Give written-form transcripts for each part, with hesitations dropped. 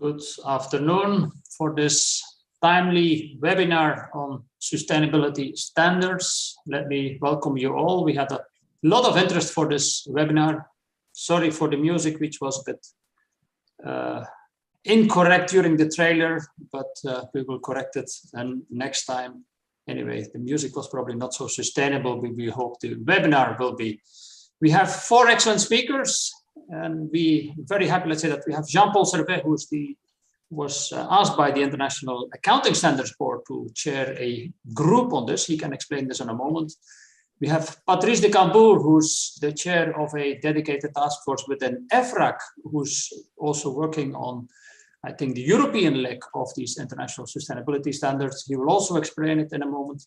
Good afternoon for this timely webinar on sustainability standards. Let me welcome you all. We had a lot of interest for this webinar. Sorry for the music, which was a bit incorrect during the trailer, but we will correct it and next time. Anyway, the music was probably not so sustainable, but we hope the webinar will be. We have 4 excellent speakers. And we very happy, let's say, that we have Jean-Paul Servet, who was asked by the International Accounting Standards Board to chair a group on this. He can explain this in a moment. We have Patrice de Cambourg, who's the chair of a dedicated task force within EFRAG, who's also working on, I think, the European leg of these international sustainability standards. He will also explain it in a moment.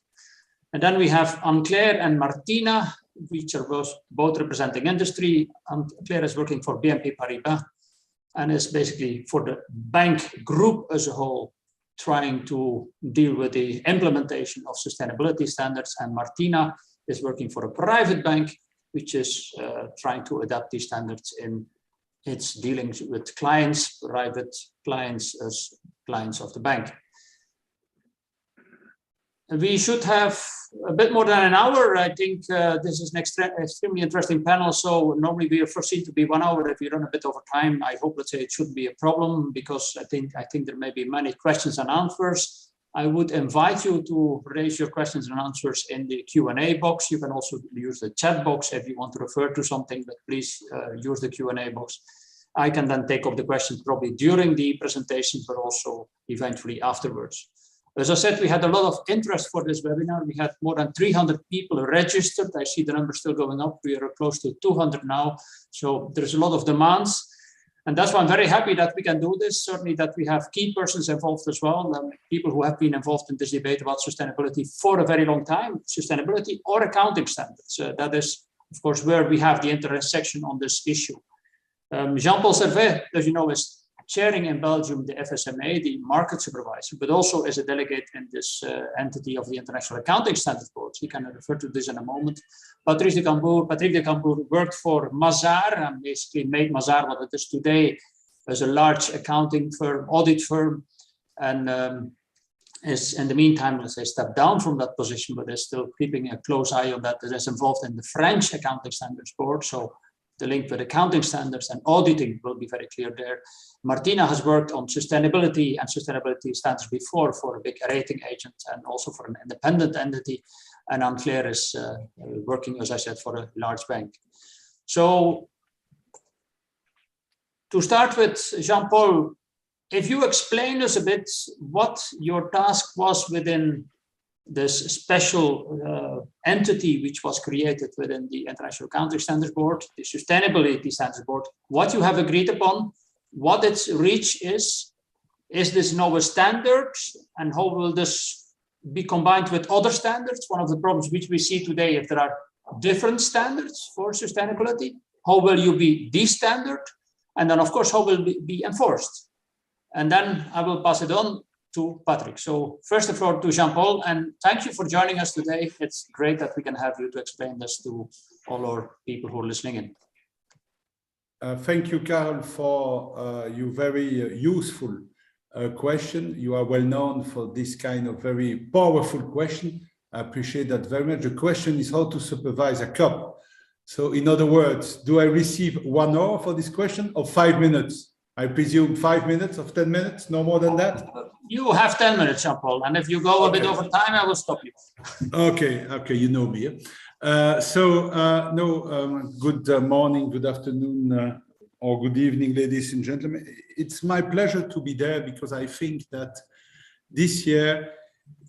And then we have Anne-Claire and Martina, which are both representing industry. Claire is working for BNP Paribas and is basically for the bank group as a whole, trying to deal with the implementation of sustainability standards. And Martina is working for a private bank, which is trying to adapt these standards in its dealings with clients, private clients as clients of the bank. We should have a bit more than an hour. I think this is an extremely interesting panel. So normally we are foreseen to be 1 hour. If we run a bit over time, I hope, let's say, it shouldn't be a problem, because I think there may be many questions and answers. I would invite you to raise your questions and answers in the Q&A box. You can also use the chat box if you want to refer to something, but please use the Q&A box. I can then take up the questions probably during the presentation, but also eventually afterwards. As I said, we had a lot of interest for this webinar. We had more than 300 people registered. I see the number still going up. We are close to 200 now. So there's a lot of demands. And that's why I'm very happy that we can do this. Certainly that we have key persons involved as well. People who have been involved in this debate about sustainability for a very long time. Sustainability or accounting standards. That is, of course, where we have the intersection on this issue. Jean-Paul Servet, as you know, is chairing in Belgium the FSMA, the market supervisor, but also as a delegate in this entity of the International Accounting Standards Board. He can refer to this in a moment. Patrice de Cambourg worked for Mazars and basically made Mazars what it is today as a large accounting firm, audit firm, and is in the meantime, let's say, stepped down from that position, but is still keeping a close eye on that. That is involved in the French Accounting Standards Board. So the link with accounting standards and auditing will be very clear there. Martina has worked on sustainability and sustainability standards before for a big rating agent and also for an independent entity. And Anne-Claire is working, as I said, for a large bank. So to start with, Jean-Paul, if you explain us a bit what your task was within this special entity which was created within the International Accounting Standards Board, the Sustainability Standards Board, what you have agreed upon, what its reach is this now a standard, and how will this be combined with other standards? One of the problems which we see today, if there are different standards for sustainability, how will you be the standard? And then, of course, how will it be enforced? And then I will pass it on to Patrick. So first of all to Jean-Paul, and thank you for joining us today. It's great that we can have you to explain this to all our people who are listening in. Thank you, Karel, for your very useful question. You are well known for this kind of very powerful question. I appreciate that very much. The question is how to supervise a COP. So in other words, do I receive 1 hour for this question or 5 minutes? I presume 5 minutes or 10 minutes, no more than that? You have 10 minutes, Jean-Paul, and if you go a bit over time, I will stop you. Okay, you know me. Good morning, good afternoon, or good evening, ladies and gentlemen. It's my pleasure to be there because I think that this year,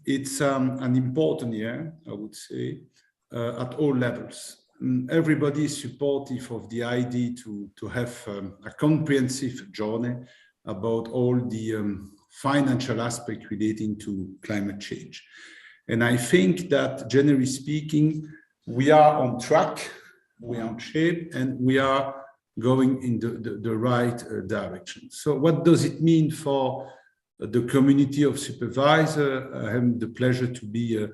it's an important year, I would say, at all levels. Everybody is supportive of the idea to have a comprehensive journey about all the financial aspects relating to climate change. And I think that, generally speaking, we are on track, we are on shape, and we are going in the right direction. So what does it mean for the community of supervisors? I have the pleasure to be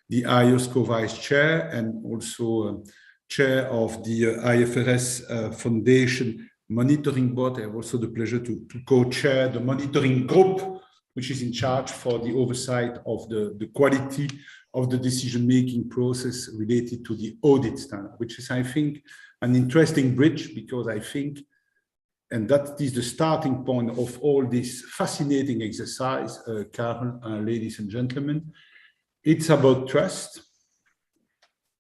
the IOS co-vice chair and also chair of the IFRS Foundation monitoring board. I have also the pleasure to co-chair the monitoring group, which is in charge for the oversight of the quality of the decision-making process related to the audit standard, which is, I think, an interesting bridge, because I think, and that is the starting point of all this fascinating exercise, Karel, ladies and gentlemen, it's about trust,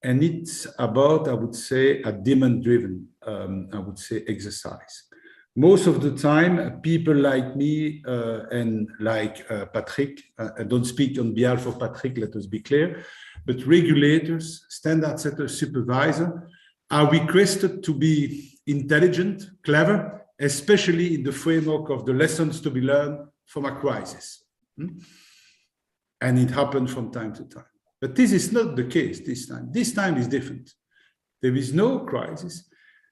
and it's about, I would say, a demand-driven, I would say, exercise. Most of the time, people like me and like Patrick, I don't speak on behalf of Patrick, let us be clear, but regulators, standard setters, supervisor, are requested to be intelligent, clever, especially in the framework of the lessons to be learned from a crisis. And it happens from time to time. But this is not the case this time. This time is different. There is no crisis.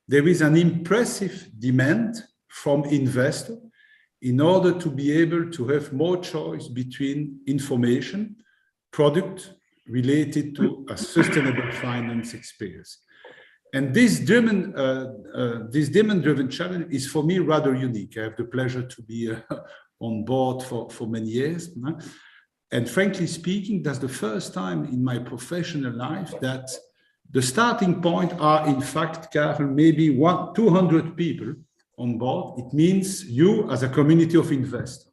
There is an impressive demand from investors in order to be able to have more choice between information, product related to a sustainable finance experience. And this demand-driven challenge is for me rather unique. I have the pleasure to be on board for many years. And frankly speaking, that's the first time in my professional life that the starting point are, in fact, Karel, maybe 200 people on board. It means you as a community of investors,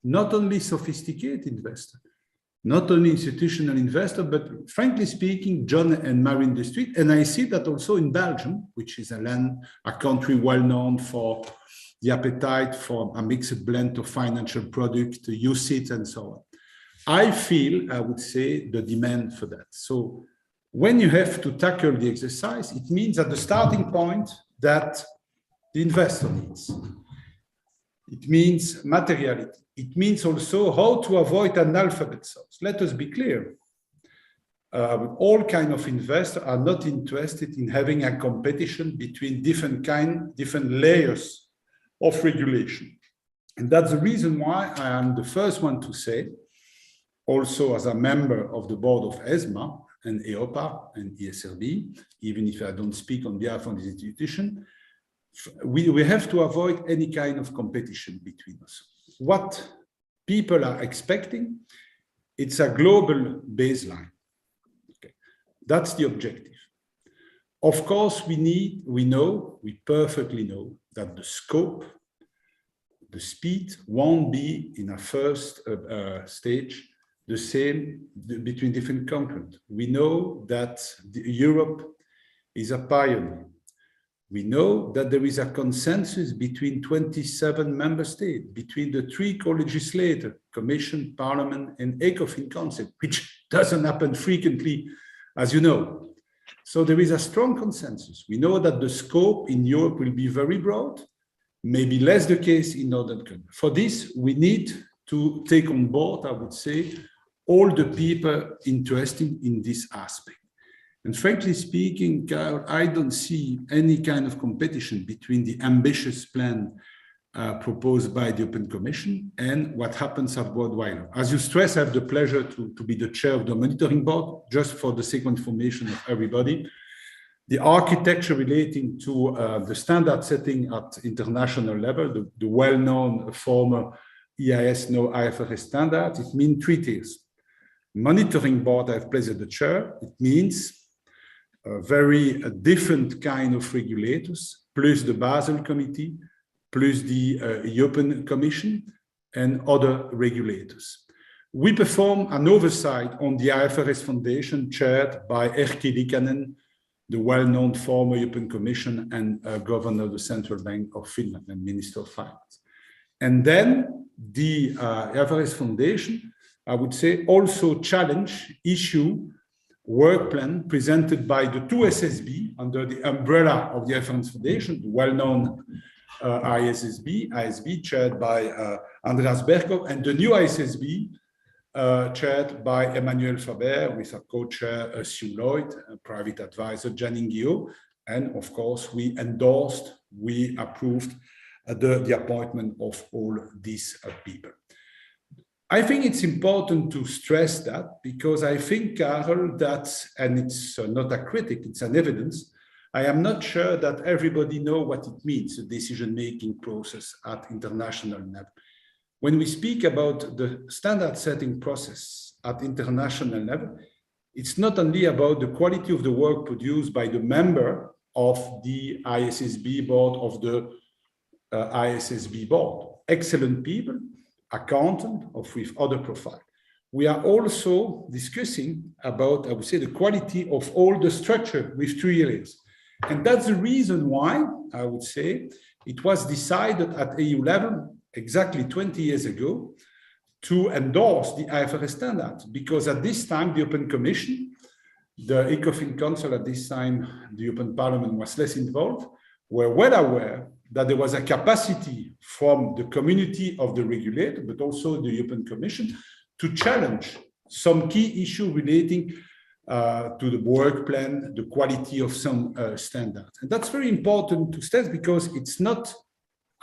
not only sophisticated investors, not only institutional investor, but frankly speaking, John and Mary industry. And I see that also in Belgium, which is a country well known for the appetite for a mixed blend of financial products, UCITS, and so on. I feel, I would say, the demand for that. So when you have to tackle the exercise, it means at the starting point that the investor needs. It means materiality. It means also how to avoid an alphabet sauce. Let us be clear. All kinds of investors are not interested in having a competition between different layers of regulation. And that's the reason why I am the first one to say, also as a member of the board of ESMA and EOPA and ESRB, even if I don't speak on behalf of this institution, we have to avoid any kind of competition between us. What people are expecting, it's a global baseline. Okay. That's the objective. Of course, we perfectly know that the scope, the speed won't be in a first stage the same between different continents. We know that Europe is a pioneer. We know that there is a consensus between 27 member states, between the three co-legislators, Commission, Parliament, and ECOFIN Council, which doesn't happen frequently, as you know. So there is a strong consensus. We know that the scope in Europe will be very broad, maybe less the case in Northern countries. For this, we need to take on board, I would say, all the people interested in this aspect. And frankly speaking, Karel, I don't see any kind of competition between the ambitious plan proposed by the European Commission and what happens at worldwide. As you stress, I have the pleasure to be the chair of the monitoring board, just for the sake of information of everybody. The architecture relating to the standard setting at international level, the well-known former EIS, now IFRS standards, it means 3 tiers. Monitoring board, I have placed the chair. It means a very different kind of regulators, plus the Basel Committee, plus the European Commission, and other regulators. We perform an oversight on the IFRS Foundation, chaired by Erkki Liikanen, the well-known former European Commission and governor of the Central Bank of Finland and Minister of Finance. And then the IFRS Foundation, I would say, also issue work plan presented by the 2 ISSB under the umbrella of the IFRS Foundation, the well-known ISSB chaired by Andreas Berkov, and the new ISSB chaired by Emmanuel Faber with a co-chair Sue Lloyd, a private advisor Janine Guillot, and of course we approved the appointment of all these people. I think it's important to stress that, because I think, Karel, that, and it's not a critic, it's an evidence, I am not sure that everybody knows what it means, the decision-making process at international level. When we speak about the standard setting process at international level, it's not only about the quality of the work produced by the member of the ISSB board, of the ISSB board. Excellent people, accountant, or with other profile. We are also discussing about, I would say, the quality of all the structure with 3 areas. And that's the reason why, I would say, it was decided at EU level exactly 20 years ago to endorse the IFRS standards, because at this time, the European Commission, the ECOFIN Council at this time, the European Parliament was less involved, were well aware that there was a capacity from the community of the regulator, but also the European Commission, to challenge some key issue relating to the work plan, the quality of some standards. And that's very important to stress, because it's not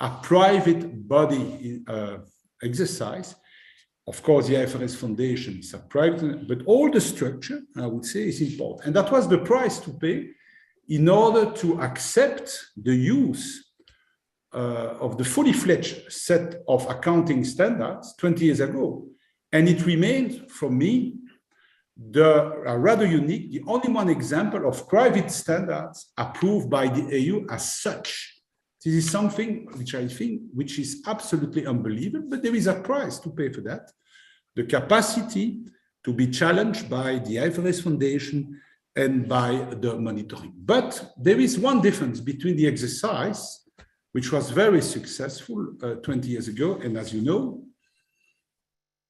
a private body exercise. Of course, the IFRS Foundation is a private, but all the structure, I would say, is important. And that was the price to pay in order to accept the use of the fully fledged set of accounting standards 20 years ago. And it remained, for me, rather unique, the only one example of private standards approved by the EU as such. This is something which I think, which is absolutely unbelievable, but there is a price to pay for that. The capacity to be challenged by the IFRS Foundation and by the monitoring. But there is one difference between the exercise, which was very successful 20 years ago, and as you know,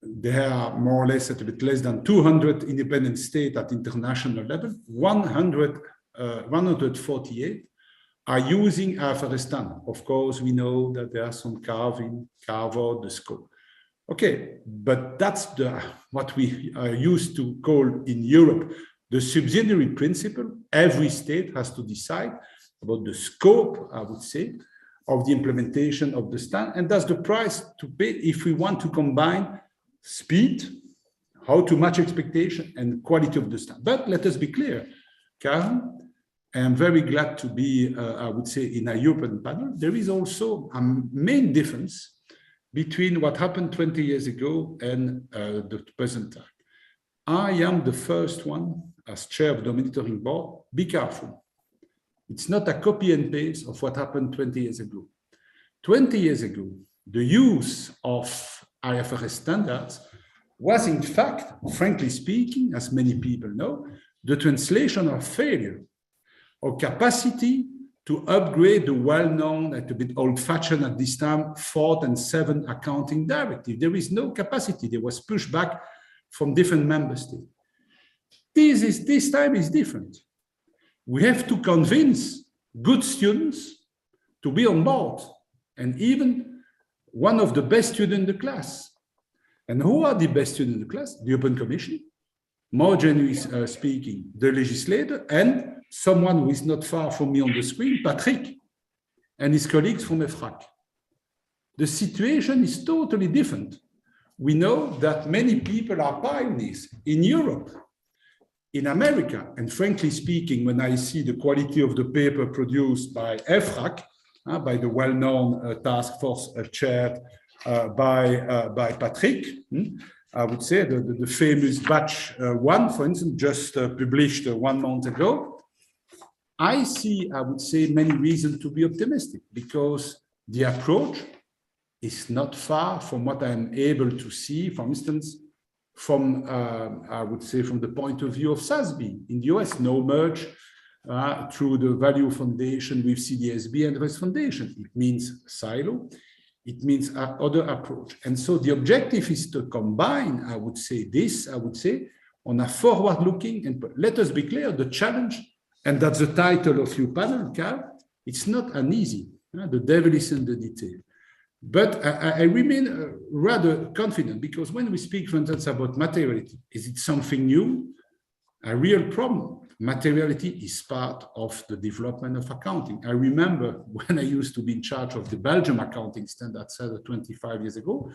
there are more or less at a bit less than 200 independent states at international level. 148 are using IFRS standard. Of course, we know that there are some carve out the scope. Okay, but that's what we are used to call in Europe the subsidiary principle. Every state has to decide about the scope, I would say, of the implementation of the standard, and that's the price to pay if we want to combine speed, how to match expectation, and quality of the standard. But let us be clear, Karen, I am very glad to be, I would say, in a European panel. There is also a main difference between what happened 20 years ago and the present time. I am the first one, as chair of the monitoring board. Be careful. It's not a copy and paste of what happened 20 years ago. 20 years ago, the use of IFRS standards was, in fact, frankly speaking, as many people know, the translation of failure or capacity to upgrade the well-known, a bit old-fashioned at this time, 4th and 7th accounting directive. There is no capacity. There was pushback from different member states. This time is different. We have to convince good students to be on board, and even one of the best students in the class. And who are the best students in the class? The European Commission, more generally speaking, the legislator, and someone who is not far from me on the screen, Patrick, and his colleagues from EFRAG. The situation is totally different. We know that many people are pioneers in Europe, in America, and frankly speaking, when I see the quality of the paper produced by EFRAG, by the well-known task force chaired by Patrick, I would say the famous batch 1, for instance, just published 1 month ago. I see, I would say, many reasons to be optimistic, because the approach is not far from what I'm able to see, for instance, from, I would say, from the point of view of ISSB in the US, no merge through the Value Foundation with CSRD and IFRS Foundation. It means silo, it means other approach. And so the objective is to combine, I would say, on a forward-looking, and let us be clear, the challenge, and that's the title of your panel, Carl, it's not an easy, the devil is in the detail. But I remain rather confident, because when we speak, for instance, about materiality, is it something new? A real problem. Materiality is part of the development of accounting. I remember when I used to be in charge of the Belgium accounting standards 25 years ago,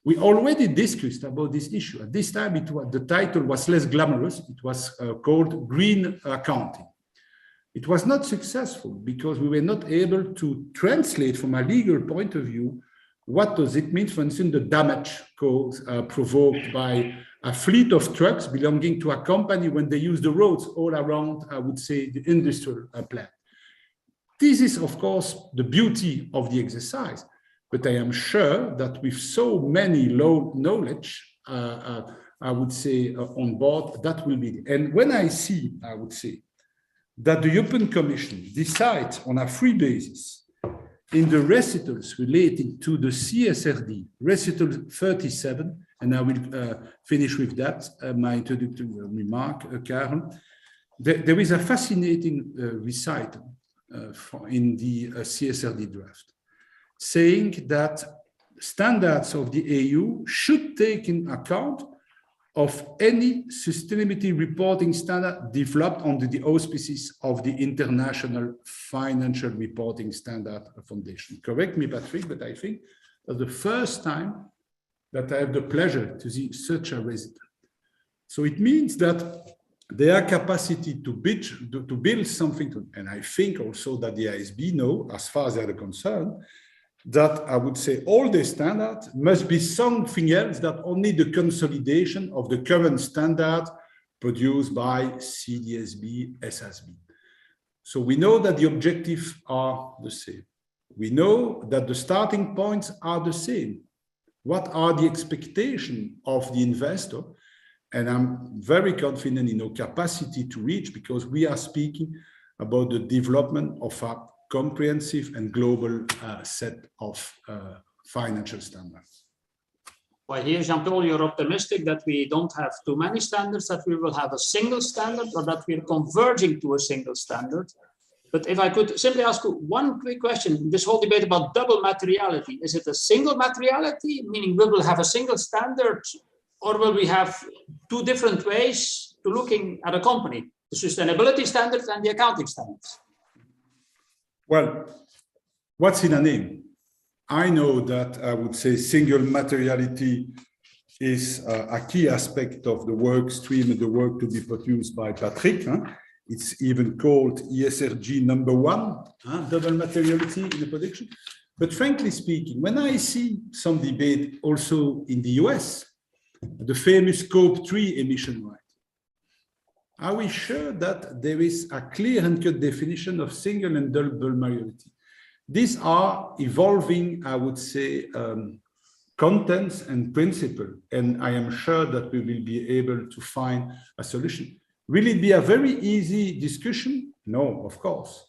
we already discussed about this issue. At this time, the title was less glamorous. It was called green accounting. It was not successful because we were not able to translate from a legal point of view what does it mean, for instance, the damage provoked by a fleet of trucks belonging to a company when they use the roads all around, I would say, the industrial plant. This is, of course, the beauty of the exercise, but I am sure that with so many low knowledge, I would say, on board, that will be. And when I see, I would say, that the European Commission decides on a free basis in the recitals relating to the CSRD, recital 37, and I will finish with that, my introductory remark, Karen. There is a fascinating recital in the CSRD draft, saying that standards of the EU should take in account of any sustainability reporting standard developed under the auspices of the International Financial Reporting Standard Foundation. Correct me, Patrick, but I think that's the first time that I have the pleasure to see such a result. So it means that their capacity to build something, and I think also that the ISB know, as far as they are concerned, that I would say all the standards must be something else than only the consolidation of the current standard produced by CDSB, SSB. So we know that the objectives are the same. We know that the starting points are the same. What are the expectations of the investor? And I'm very confident in our capacity to reach, because we are speaking about the development of a comprehensive and global set of financial standards. Well, here, Jean-Paul, you're optimistic that we don't have too many standards, that we will have a single standard, or that we're converging to a single standard. But if I could simply ask you one quick question, this whole debate about double materiality, is it a single materiality, meaning we will have a single standard, or will we have two different ways to looking at a company, the sustainability standards and the accounting standards? Well, what's in a name? I know that I would say single materiality is a key aspect of the work stream and the work to be produced by Patrick. It's even called ESRG #1, double materiality in the prediction. But frankly speaking, when I see some debate also in the US, the famous Scope 3 emission right, are we sure that there is a clear and cut definition of single and double materiality? These are evolving, I would say, contents and principles, and I am sure that we will be able to find a solution. Will it be a very easy discussion? No, of course.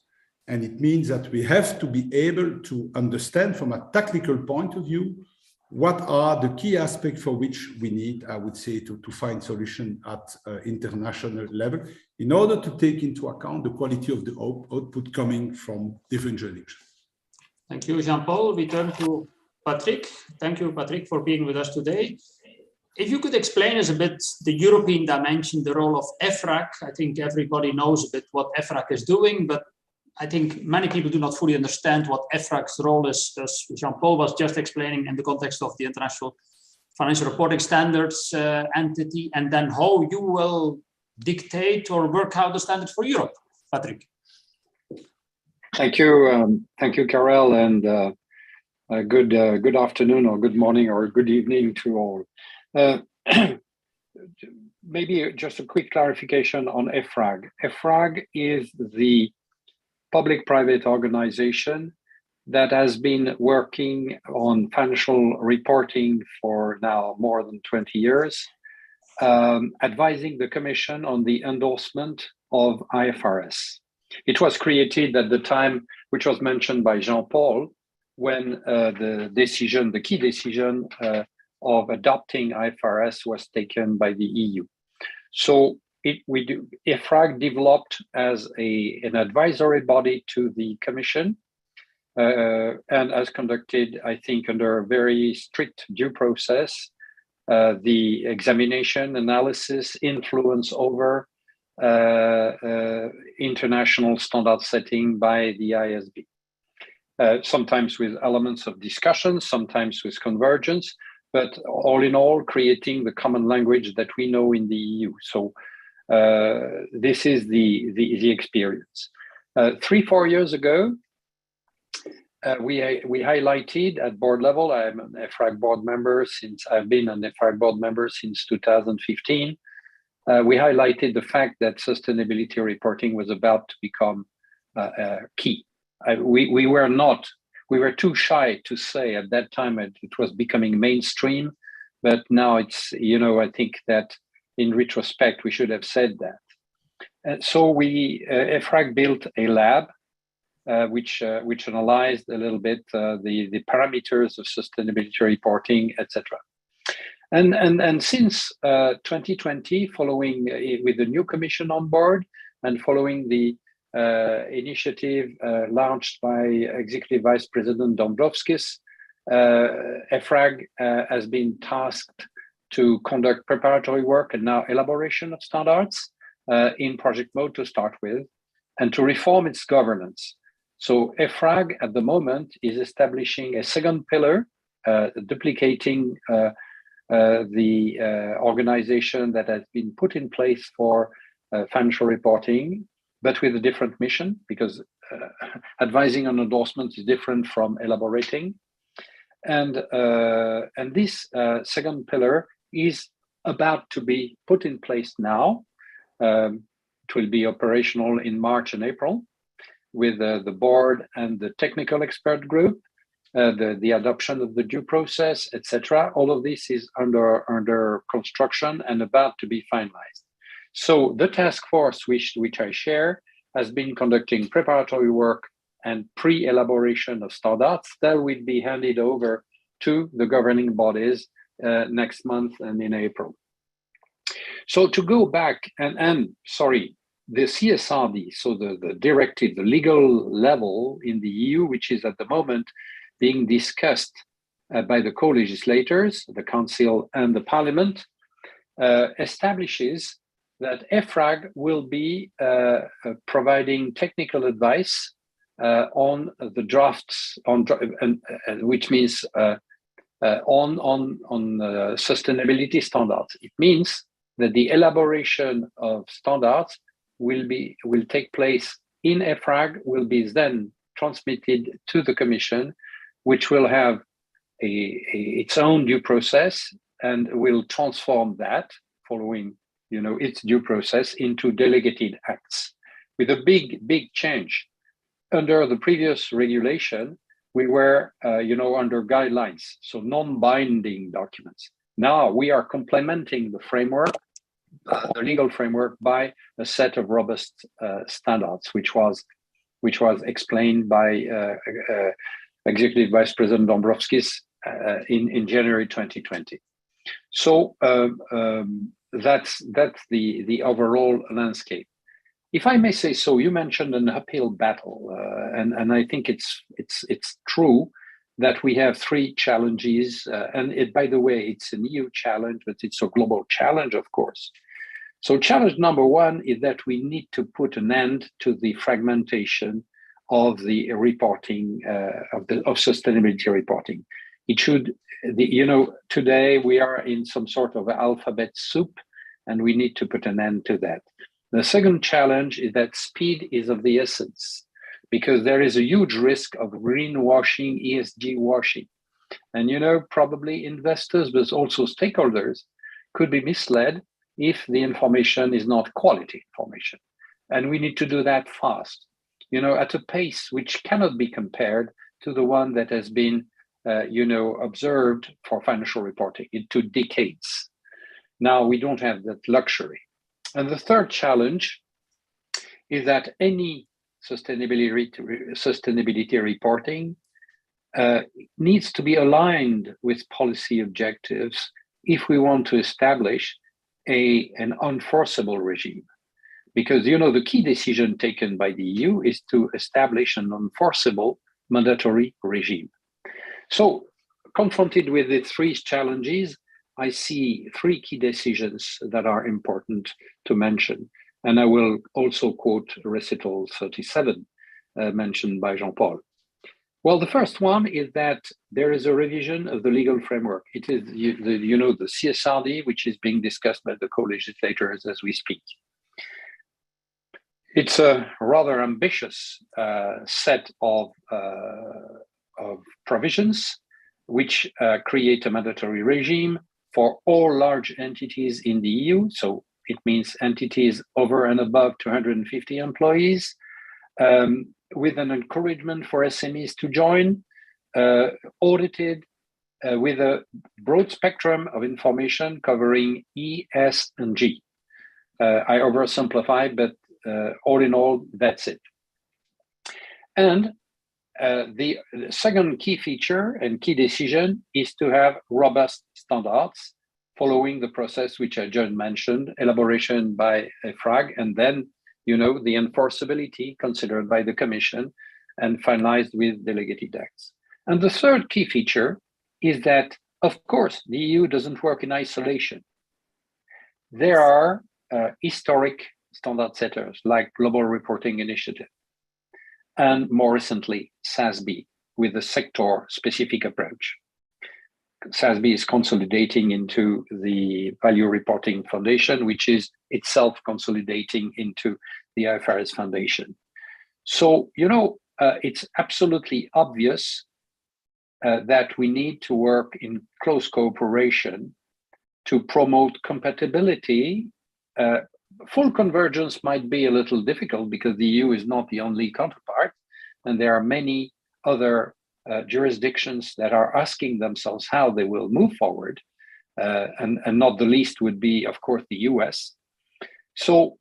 And it means that we have to be able to understand from a technical point of view what are the key aspects for which we need, I would say, to find solution at international level in order to take into account the quality of the output coming from different jurisdictions. Thank you, Jean-Paul. We turn to Patrick. Thank you, Patrick, for being with us today. If you could explain us a bit the European dimension, the role of EFRAG. I think everybody knows a bit what EFRAG is doing, but I think many people do not fully understand what EFRAG's role is, as Jean-Paul was just explaining in the context of the International Financial Reporting Standards entity, and then how you will dictate or work out the standards for Europe. Patrick. Thank you, Karel, and good afternoon or good morning or good evening to all. Maybe just a quick clarification on EFRAG. EFRAG is the public-private organization that has been working on financial reporting for now more than 20 years, advising the Commission on the endorsement of IFRS. It was created at the time, which was mentioned by Jean-Paul, when the key decision of adopting IFRS was taken by the EU. So EFRAG developed as an advisory body to the Commission and has conducted, I think, under a very strict due process, the examination, analysis, influence over international standard setting by the ISB. Sometimes with elements of discussion, sometimes with convergence, but all in all, creating the common language that we know in the EU. So this is the experience. 3-4 years ago, we highlighted at board level. I'm an EFRAG board member since I've been an EFRAG board member since 2015. We highlighted the fact that sustainability reporting was about to become key. We were too shy to say at that time it was becoming mainstream, but now it's, I think that in retrospect, we should have said that. And so EFRAG built a lab which analyzed a little bit the parameters of sustainability reporting, etc. And since 2020, following with the new commission on board and following the initiative launched by Executive Vice President Dombrovskis, EFRAG has been tasked to conduct preparatory work and now elaboration of standards in project mode to start with, and to reform its governance. So EFRAG at the moment is establishing a second pillar, duplicating the organization that has been put in place for financial reporting, but with a different mission, because advising on endorsement is different from elaborating. And this second pillar is about to be put in place now. It will be operational in March and April with the board and the technical expert group, the adoption of the due process, etc. All of this is under construction and about to be finalized. So the task force, which I share, has been conducting preparatory work and pre-elaboration of standards that will be handed over to the governing bodies next month and in April. So to go back and the CSRD, so the directive, the legal level in the EU, which is at the moment being discussed by the co-legislators, the Council and the Parliament, establishes that EFRAG will be providing technical advice on the drafts, which means on sustainability standards. It means that the elaboration of standards will take place in EFRAG, will be then transmitted to the Commission, which will have its own due process and will transform that following its due process into delegated acts with a big change. Under the previous regulation, we were under guidelines, so non-binding documents. Now we are complementing the framework, the legal framework, by a set of robust standards, which was explained by Executive Vice President Dombrovskis in January 2020. So that's the overall landscape. If I may say so, you mentioned an uphill battle, and I think it's true that we have three challenges. By the way, it's an EU challenge, but it's a global challenge, of course. So challenge number one is that we need to put an end to the fragmentation of the reporting of sustainability reporting. It should, today we are in some sort of alphabet soup, and we need to put an end to that. The second challenge is that speed is of the essence, because there is a huge risk of greenwashing, ESG washing. And probably investors, but also stakeholders, could be misled if the information is not quality information. And we need to do that fast, at a pace which cannot be compared to the one that has been, observed for financial reporting in 2 decades. Now we don't have that luxury. And the third challenge is that any sustainability reporting needs to be aligned with policy objectives if we want to establish an enforceable regime. Because, the key decision taken by the EU is to establish an enforceable mandatory regime. So, confronted with the 3 challenges, I see 3 key decisions that are important to mention. And I will also quote recital 37 mentioned by Jean-Paul. Well, the first one is that there is a revision of the legal framework. It is, the CSRD, which is being discussed by the co-legislators as we speak. It's a rather ambitious set of provisions which create a mandatory regime for all large entities in the EU. So it means entities over and above 250 employees, with an encouragement for SMEs to join, audited with a broad spectrum of information covering E, S, and G. I oversimplify, but all in all, that's it. And the second key feature and key decision is to have robust standards following the process which I just mentioned, elaboration by EFRAG, and then, you know, the enforceability considered by the Commission and finalized with delegated acts. And the third key feature is that, of course, the EU doesn't work in isolation. There are historic standard setters like Global Reporting Initiative, and more recently, SASB, with a sector-specific approach. SASB is consolidating into the Value Reporting Foundation, which is itself consolidating into the IFRS Foundation. So, you know, it's absolutely obvious that we need to work in close cooperation to promote compatibility. Full convergence might be a little difficult because the EU is not the only counterpart, and there are many other jurisdictions that are asking themselves how they will move forward, and not the least would be, of course, the US. So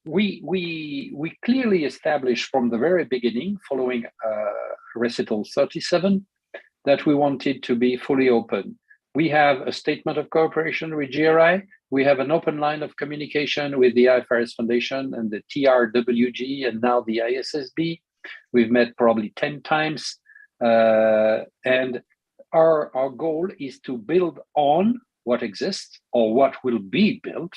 we clearly established from the very beginning, following Recital 37, that we wanted to be fully open. We have a statement of cooperation with GRI. We have an open line of communication with the IFRS Foundation and the TRWG and now the ISSB. We've met probably 10 times. And our goal is to build on what exists or what will be built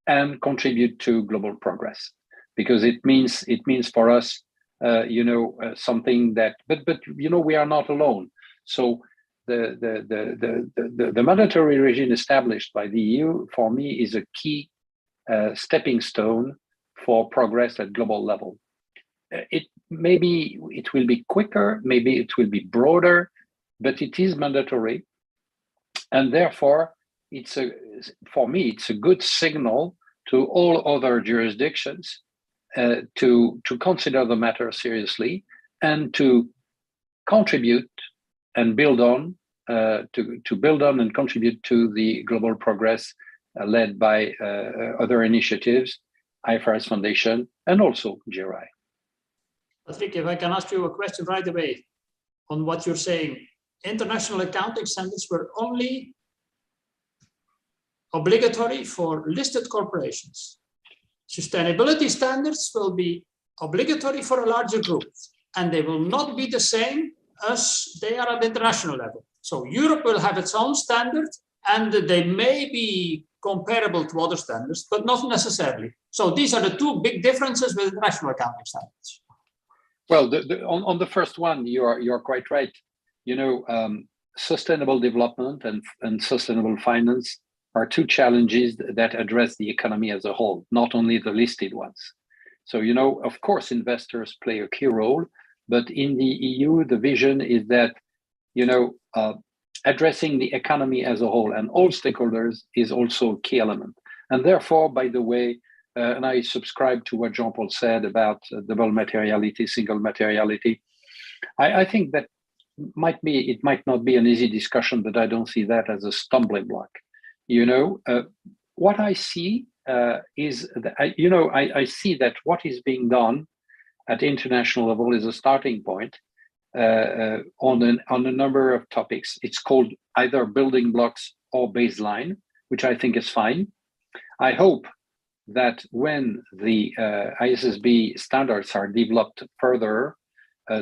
and contribute to global progress. Because it means for us, you know, something that, but you know, we are not alone. So the mandatory regime established by the EU, for me, is a key stepping stone for progress at global level. Maybe it will be quicker, maybe it will be broader, but it is mandatory, and therefore for me it's a good signal to all other jurisdictions to consider the matter seriously and to contribute and build on to build on and contribute to the global progress led by other initiatives, IFRS Foundation, and also GRI. Patrick, if I can ask you a question right away on what you're saying. International accounting standards were only obligatory for listed corporations. Sustainability standards will be obligatory for a larger group, and they will not be the same as they are at international level. So Europe will have its own standard, and they may be comparable to other standards, but not necessarily. So these are the two big differences with international accounting standards. Well, on the first one, you're quite right. You know, sustainable development and sustainable finance are two challenges that address the economy as a whole, not only the listed ones. So, you know, of course, investors play a key role, but in the EU, the vision is that, you know, addressing the economy as a whole and all stakeholders is also a key element. And therefore, by the way, and I subscribe to what Jean-Paul said about double materiality, single materiality. I think that it might not be an easy discussion, but I don't see that as a stumbling block. You know, what I see is that, I see that what is being done at international level is a starting point on a number of topics. It's called either building blocks or baseline, which I think is fine. I hope that when the ISSB standards are developed further,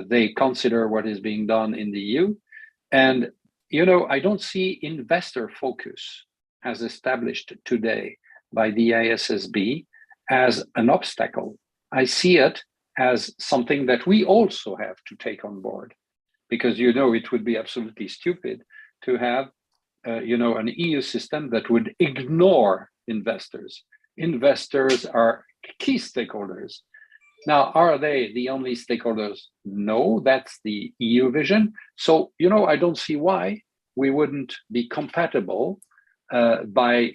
they consider what is being done in the EU. And, you know, I don't see investor focus as established today by the ISSB as an obstacle. I see it as something that we also have to take on board, because, you know, it would be absolutely stupid to have, you know, an EU system that would ignore investors. investors are key stakeholders. Now, are they the only stakeholders? No, that's the EU vision. So, you know, I don't see why we wouldn't be compatible by,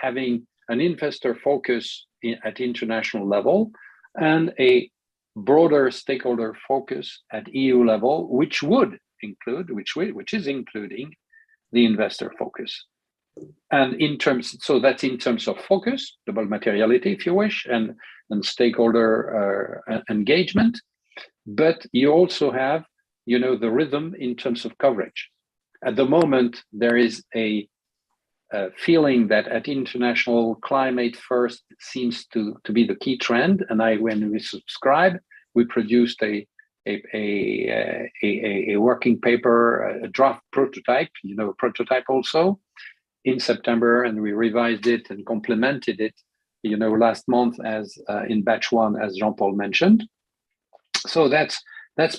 having an investor focus at international level and a broader stakeholder focus at EU level, which would include, which is including the investor focus. And so that's in terms of focus, double materiality, if you wish, and stakeholder engagement. But you also have, the rhythm in terms of coverage. At the moment, there is a feeling that at international, climate first seems to be the key trend. And when we subscribe, we produced a working paper, a draft prototype, prototype also, in September, and we revised it and complemented it, last month as in batch 1, as Jean-Paul mentioned. So that's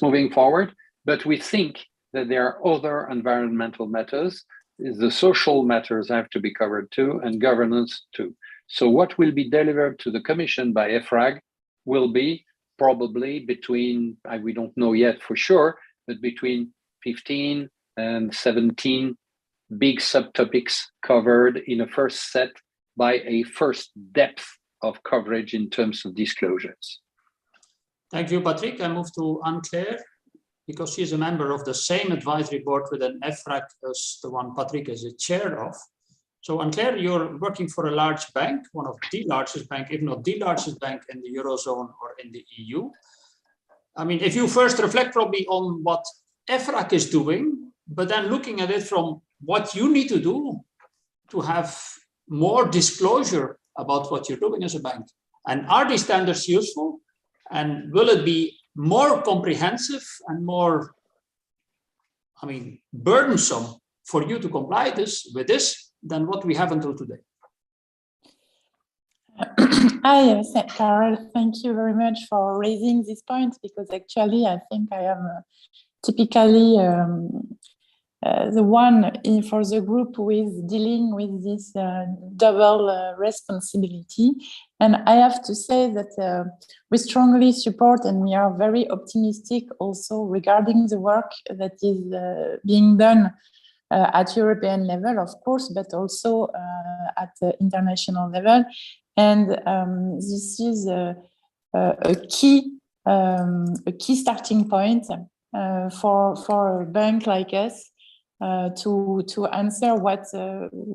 moving forward. But we think that there are other environmental matters. The social matters have to be covered too, and governance too. So what will be delivered to the Commission by EFRAG will be probably between, we don't know yet for sure, but between 15 and 17 big subtopics covered in a first set by a first depth of coverage in terms of disclosures. Thank you, Patrick. I move to Anne-Claire, because she is a member of the same advisory board with an EFRAG as the one Patrick is a chair of. So Anne-Claire, you're working for a large bank, one of the largest bank, if not the largest bank in the Eurozone or in the EU. I mean, if you first reflect probably on what EFRAG is doing, but then looking at it from what you need to do to have more disclosure about what you're doing as a bank. And are these standards useful? And will it be more comprehensive and more, burdensome for you to comply with this than what we have until today? Hi, Carol. Thank you very much for raising this point, because actually I think I am typically the one for the group who is dealing with this double responsibility. And I have to say that we strongly support, and we are very optimistic also regarding the work that is being done at European level, of course, but also at the international level. And this is a key starting point for a bank like us to answer what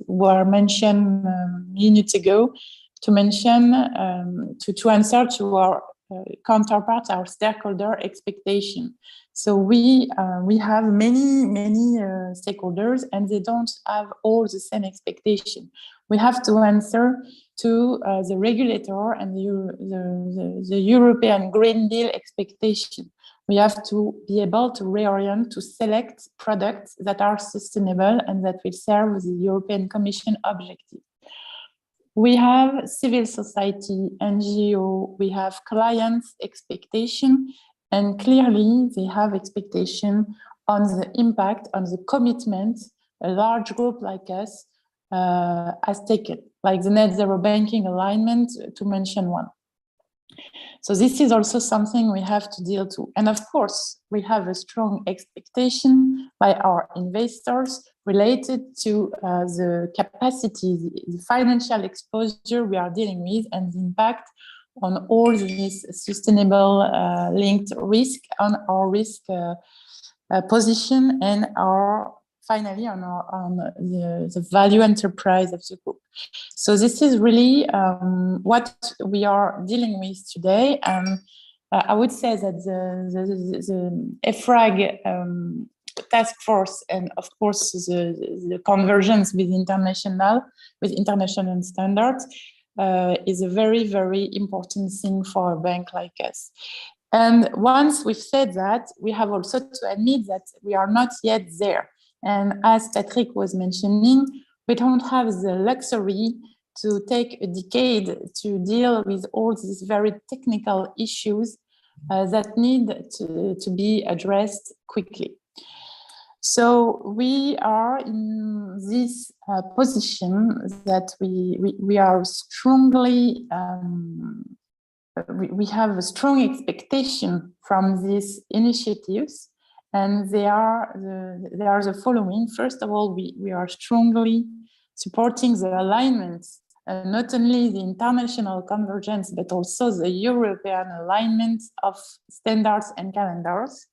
were mentioned minutes ago, to answer to our counterpart, our stakeholder expectation. So we have many stakeholders, and they don't have all the same expectation. We have to answer to the regulator and the European Green Deal expectation. We have to be able to reorient, to select products that are sustainable and that will serve the European Commission objective. We have civil society, NGO, we have clients' expectation, and clearly they have expectation on the impact, on the commitment a large group like us has taken, like the net zero banking alignment, to mention one. So this is also something we have to deal to. And of course, we have a strong expectation by our investors related to the capacity, the financial exposure we are dealing with, and the impact on all this sustainable linked risk on our risk position and finally on the value enterprise of the group. So this is really what we are dealing with today. I would say that the EFRAG task force, and of course the convergence with international standards is a very, very important thing for a bank like us. And once we've said that, we have also to admit that we are not yet there. And as Patrick was mentioning, we don't have the luxury to take a decade to deal with all these very technical issues that need to be addressed quickly. So we are in this position that we are strongly, we have a strong expectation from these initiatives, and they are the following. First of all, we are strongly supporting the alignment, not only the international convergence, but also the European alignment of standards and calendars.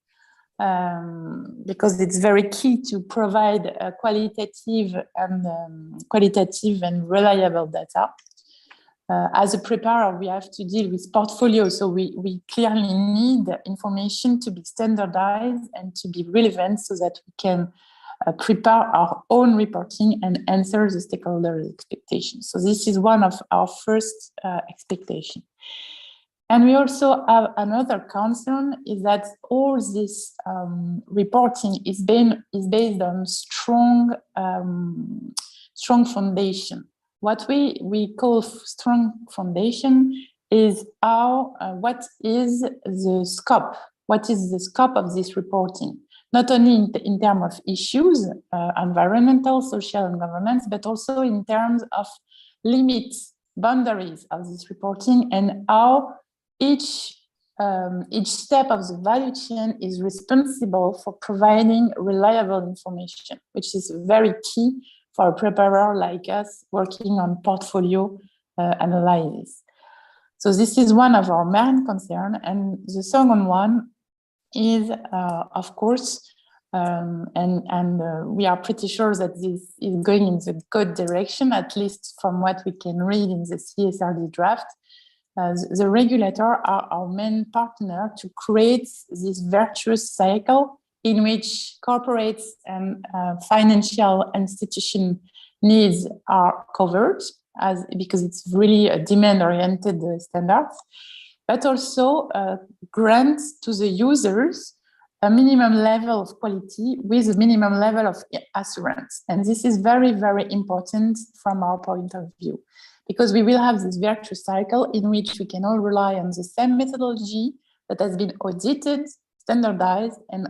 Because it's very key to provide qualitative and reliable data. As a preparer, we have to deal with portfolios, so we clearly need information to be standardized and to be relevant so that we can prepare our own reporting and answer the stakeholder expectations. So this is one of our first expectations. And we also have another concern is that all this reporting is based on strong foundation. What we call strong foundation is what is the scope? What is the scope of this reporting? Not only in terms of issues, environmental, social, and governance, but also in terms of limits, boundaries of this reporting, and how each step of the value chain is responsible for providing reliable information, which is very key for a preparer like us working on portfolio analysis. So this is one of our main concerns. And the second one is, of course, we are pretty sure that this is going in the good direction, at least from what we can read in the CSRD draft. The regulator are our main partner to create this virtuous cycle in which corporates and financial institution needs are covered, because it's really a demand-oriented standards, but also grants to the users a minimum level of quality with a minimum level of assurance. And this is very, very important from our point of view, because we will have this virtuous cycle in which we can all rely on the same methodology that has been audited, standardized, and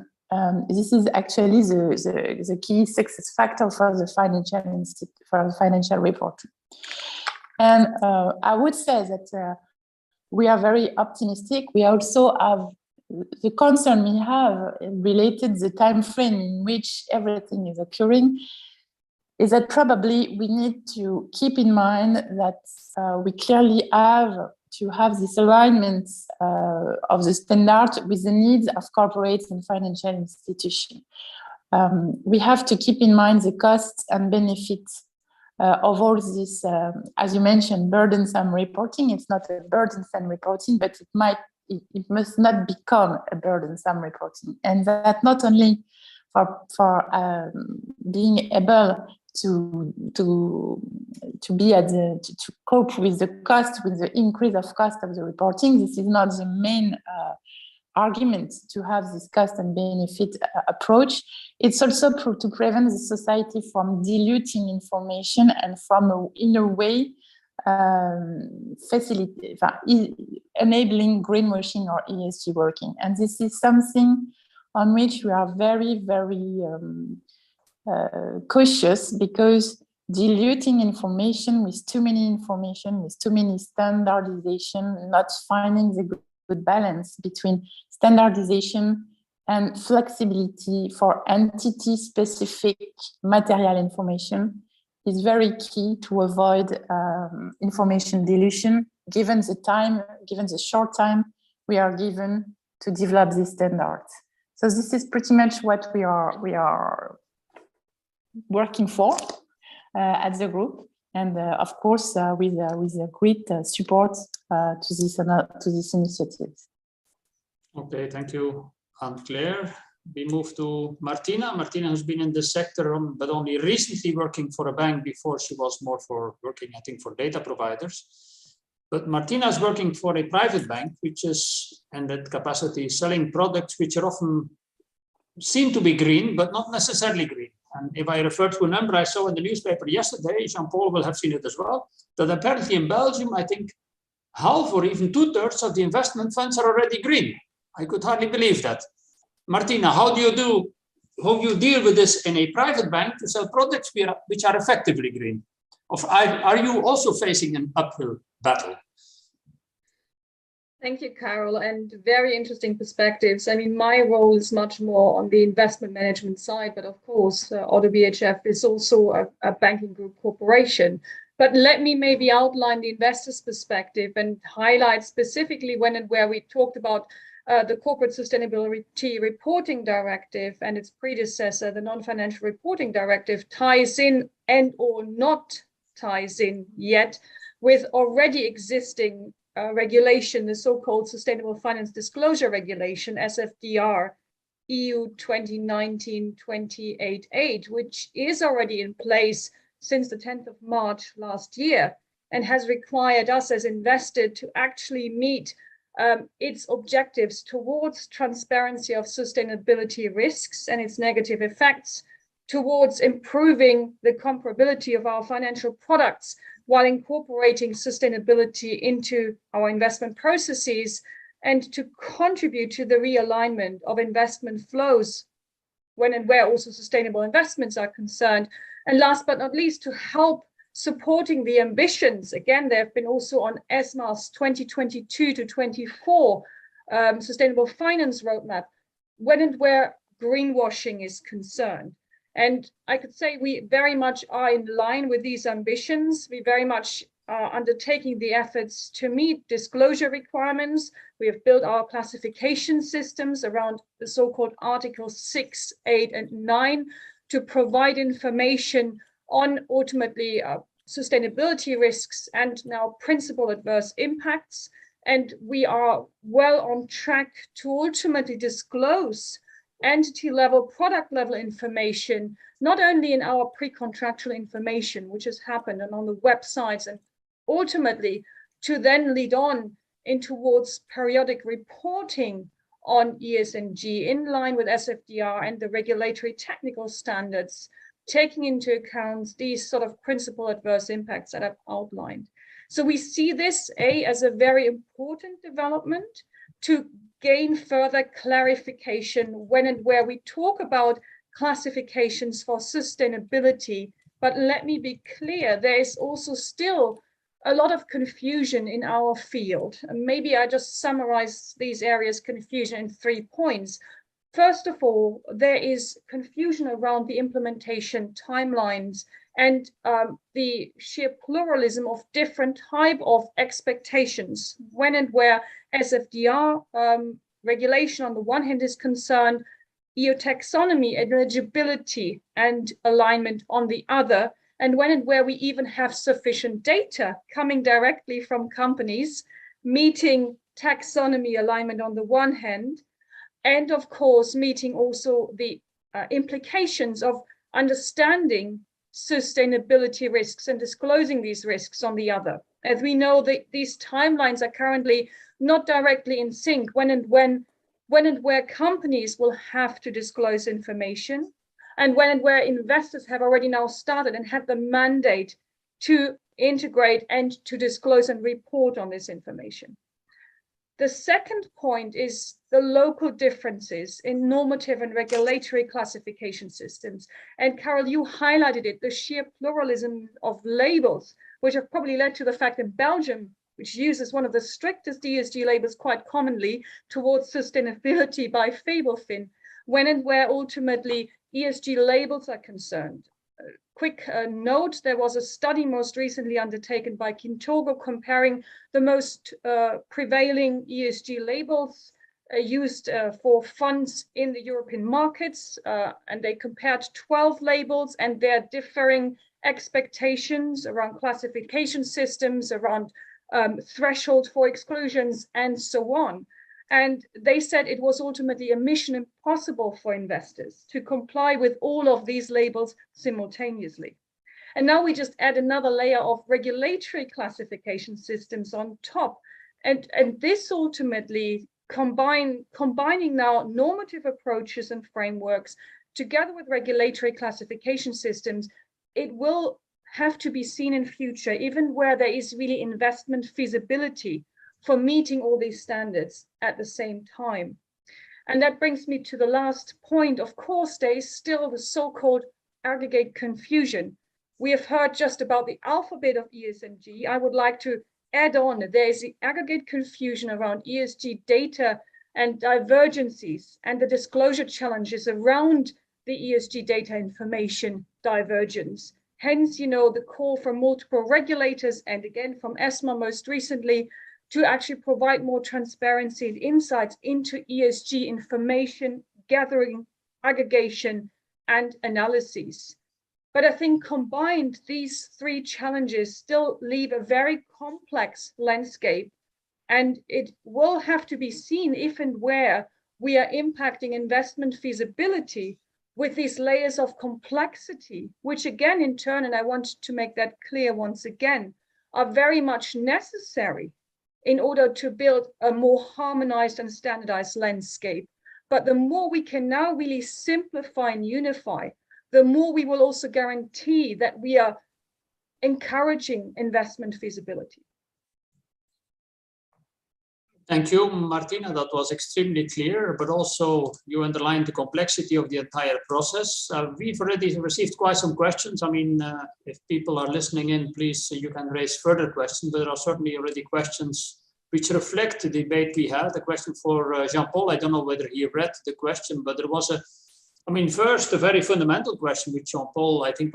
this is actually the key success factor for the financial reporting. And I would say that we are very optimistic. We also have the concern we have related to the time frame in which everything is occurring, is that probably we need to keep in mind that we clearly have to have this alignment of the standard with the needs of corporates and financial institutions. We have to keep in mind the costs and benefits of all this, as you mentioned, burdensome reporting. It's not a burdensome reporting, but it must not become a burdensome reporting. And that not only for being able to cope with the cost, with the increase of cost of the reporting. This is not the main argument to have this cost and benefit approach. It's also to prevent the society from diluting information and from, in a way, enabling greenwashing or ESG working. And this is something on which we are very, very cautious, because diluting information with too many information, with too many standardization, not finding the good balance between standardization and flexibility for entity-specific material information is very key to avoid information dilution, given the short time we are given to develop these standards. So this is pretty much what we are working for at the group, and of course with a great support to this initiative. Okay, thank you, Anne-Claire. We move to Martina. Martina has been in this sector, but only recently working for a bank. Before, she was more for working, I think, for data providers. But Martina is working for a private bank, which is in that capacity selling products which are often seen to be green, but not necessarily green. And if I refer to a number I saw in the newspaper yesterday, Jean-Paul will have seen it as well, that apparently in Belgium, I think half or even 2/3 of the investment funds are already green. I could hardly believe that. Martina, how do you do how you deal with this in a private bank to sell products which are effectively green? Are you also facing an uphill battle? Thank you, Carol, and very interesting perspectives. I mean, my role is much more on the investment management side, but of course, Auto BHF is also a banking group corporation. But let me maybe outline the investor's perspective and highlight specifically when and where we talked about the Corporate Sustainability Reporting Directive and its predecessor, the Non-Financial Reporting Directive, ties in and or not ties in yet with already existing regulation, the so-called Sustainable Finance Disclosure Regulation, SFDR, EU 2019-28/8, which is already in place since the 10th of March last year and has required us as investors to actually meet its objectives towards transparency of sustainability risks and its negative effects, towards improving the comparability of our financial products while incorporating sustainability into our investment processes, and to contribute to the realignment of investment flows when and where also sustainable investments are concerned. And last but not least, to help supporting the ambitions. Again, there have been also on ESMA's 2022 to 24 Sustainable Finance Roadmap, when and where greenwashing is concerned. And I could say we very much are in line with these ambitions. We very much are undertaking the efforts to meet disclosure requirements. We have built our classification systems around the so-called Articles 6, 8, and 9 to provide information on ultimately sustainability risks and now principal adverse impacts. And we are well on track to ultimately disclose entity level, product level information, not only in our pre-contractual information, which has happened and on the websites, and ultimately to then lead on in towards periodic reporting on ESG in line with SFDR and the regulatory technical standards, taking into account these sort of principal adverse impacts that I've outlined. So we see this as a very important development to gain further clarification when and where we talk about classifications for sustainability. But let me be clear, there is also still a lot of confusion in our field. And maybe I just summarize these areas confusion in 3 points. First of all, there is confusion around the implementation timelines and the sheer pluralism of different type of expectations when and where SFDR regulation on the one hand is concerned, EU taxonomy, eligibility and alignment on the other, and when and where we even have sufficient data coming directly from companies, meeting taxonomy alignment on the one hand, and of course, meeting also the implications of understanding sustainability risks and disclosing these risks on the other. As we know, these timelines are currently not directly in sync when and where companies will have to disclose information, and when and where investors have already now started and had the mandate to integrate and to disclose and report on this information. The second point is the local differences in normative and regulatory classification systems. And Carol, you highlighted it, the sheer pluralism of labels, which have probably led to the fact in Belgium, which uses one of the strictest ESG labels quite commonly towards sustainability by Fabelfin, when and where ultimately ESG labels are concerned. Quick note, there was a study most recently undertaken by Kintogo comparing the most prevailing ESG labels used for funds in the European markets, and they compared 12 labels and their differing expectations around classification systems, around threshold for exclusions, and so on. And they said it was ultimately a mission impossible for investors to comply with all of these labels simultaneously. And now we just add another layer of regulatory classification systems on top. And this ultimately combining now normative approaches and frameworks together with regulatory classification systems, it will have to be seen in future, even where there is really investment feasibility for meeting all these standards at the same time. And that brings me to the last point. Of course, there is still the so-called aggregate confusion. We have heard just about the alphabet of ESG. I would like to add on, there is the aggregate confusion around ESG data and divergencies and the disclosure challenges around the ESG data information divergence. Hence, the call from multiple regulators and again from ESMA most recently to actually provide more transparency and insights into ESG information gathering, aggregation, and analyses. But I think combined, these three challenges still leave a very complex landscape, and it will have to be seen if and where we are impacting investment feasibility with these layers of complexity, which again, in turn, and I want to make that clear once again, are very much necessary in order to build a more harmonized and standardized landscape. But the more we can now really simplify and unify, the more we will also guarantee that we are encouraging investment feasibility. Thank you, Martina. That was extremely clear, but also you underlined the complexity of the entire process. We've already received quite some questions. I mean, if people are listening in, please, you can raise further questions, but there are certainly already questions which reflect the debate we had. The question for Jean-Paul, I don't know whether he read the question, but there was first, a very fundamental question, which Jean-Paul, I think,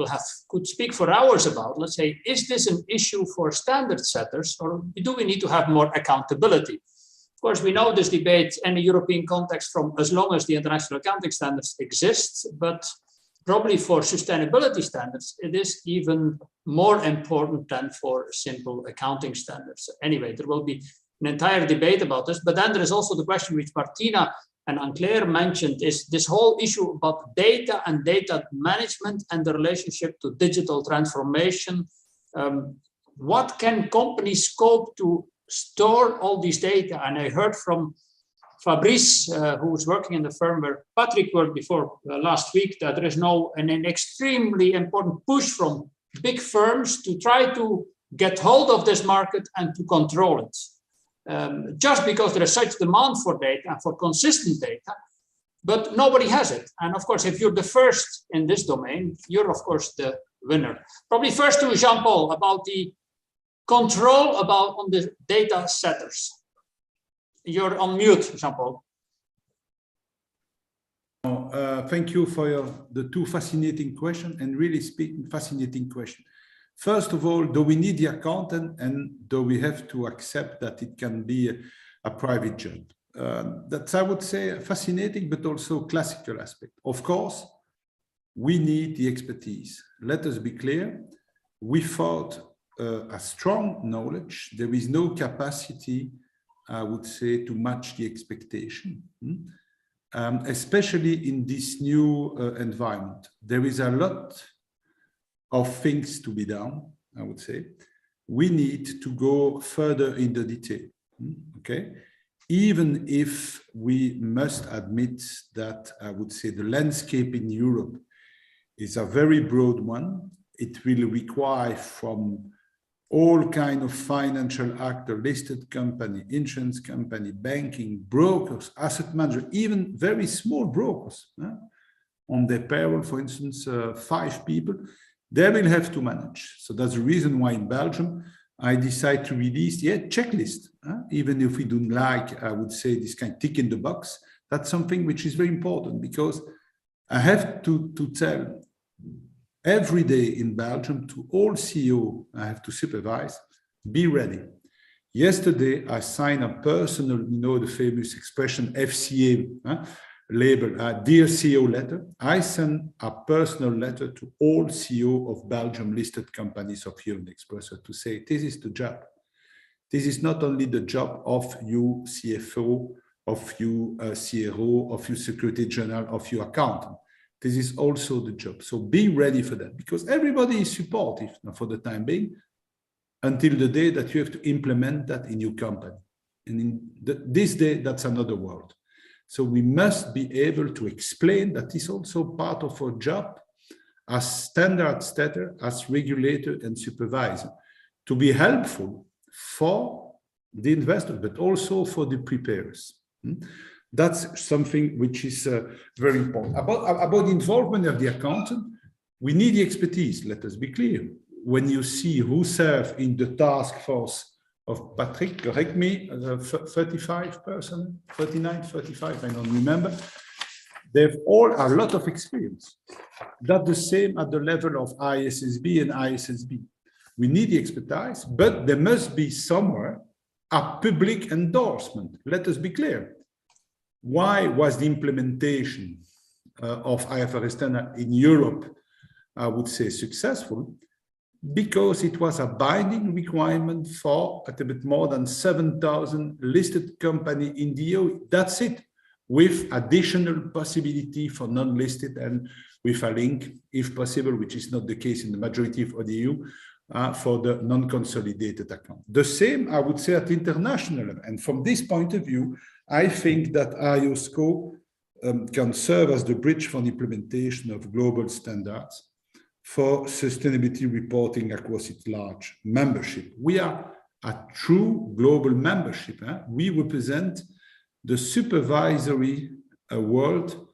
could speak for hours about. Let's say, is this an issue for standard setters, or do we need to have more accountability? Of course, we know this debate in a European context from as long as the international accounting standards exist, but probably for sustainability standards, it is even more important than for simple accounting standards. Anyway, there will be an entire debate about this, but then there is also the question which Martina and Anne-Claire mentioned, is this whole issue about data and data management and the relationship to digital transformation. What can companies scope to store all these data? And I heard from Fabrice, who was working in the firm where Patrick worked before last week, that there is now an extremely important push from big firms to try to get hold of this market and to control it. Just because there is such demand for data and for consistent data, but nobody has it. And of course, if you're the first in this domain, you're of course the winner. Probably first to Jean-Paul about the control on the data setters. You're on mute, Jean-Paul. Thank you for the two fascinating questions, and really speaking fascinating question. First of all, do we need the accountant, and do we have to accept that it can be a private job? That's, I would say, fascinating, but also classical aspect. Of course, we need the expertise. Let us be clear. Without a strong knowledge, there is no capacity, I would say, to match the expectation, especially in this new environment. There is a lot of things to be done, I would say. We need to go further in the detail, okay? Even if we must admit that, I would say, the landscape in Europe is a very broad one. It will require from all kinds of financial actors, listed company, insurance company, banking, brokers, asset managers, even very small brokers on their payroll, for instance, 5 people, they will have to manage. So that's the reason why in Belgium, I decided to release the checklist. Even if we don't like, I would say, this kind of tick in the box, that's something which is very important, because I have to tell every day in Belgium to all CEO I have to supervise, be ready. Yesterday, I signed a personal, the famous expression FCA label, Dear CEO letter. I sent a personal letter to all CEO of Belgium listed companies of Euronext Brussels to say, this is the job. This is not only the job of you CFO, of you CRO, of you Secretary General, of your accountant. This is also the job. So be ready for that, because everybody is supportive for the time being until the day that you have to implement that in your company. And in this day, that's another world. So we must be able to explain that is also part of our job as standard setter, as regulator and supervisor, to be helpful for the investor, but also for the preparers. That's something which is very important. About the involvement of the accountant, we need the expertise, let us be clear. When you see who serve in the task force of Patrick, correct me, 35 person, 39, 35, I don't remember. They've all a lot of experience. That's the same at the level of ISSB and ISSB. We need the expertise, but there must be somewhere a public endorsement. Let us be clear. Why was the implementation of IFRS standard in Europe, I would say, successful? Because it was a binding requirement for a bit more than 7,000 listed companies in the EU. That's it, with additional possibility for non-listed and with a link, if possible, which is not the case in the majority of the EU, for the non-consolidated account. The same, I would say, at international level. And from this point of view, I think that IOSCO can serve as the bridge for the implementation of global standards for sustainability reporting across its large membership. We are a true global membership. We represent the supervisory world,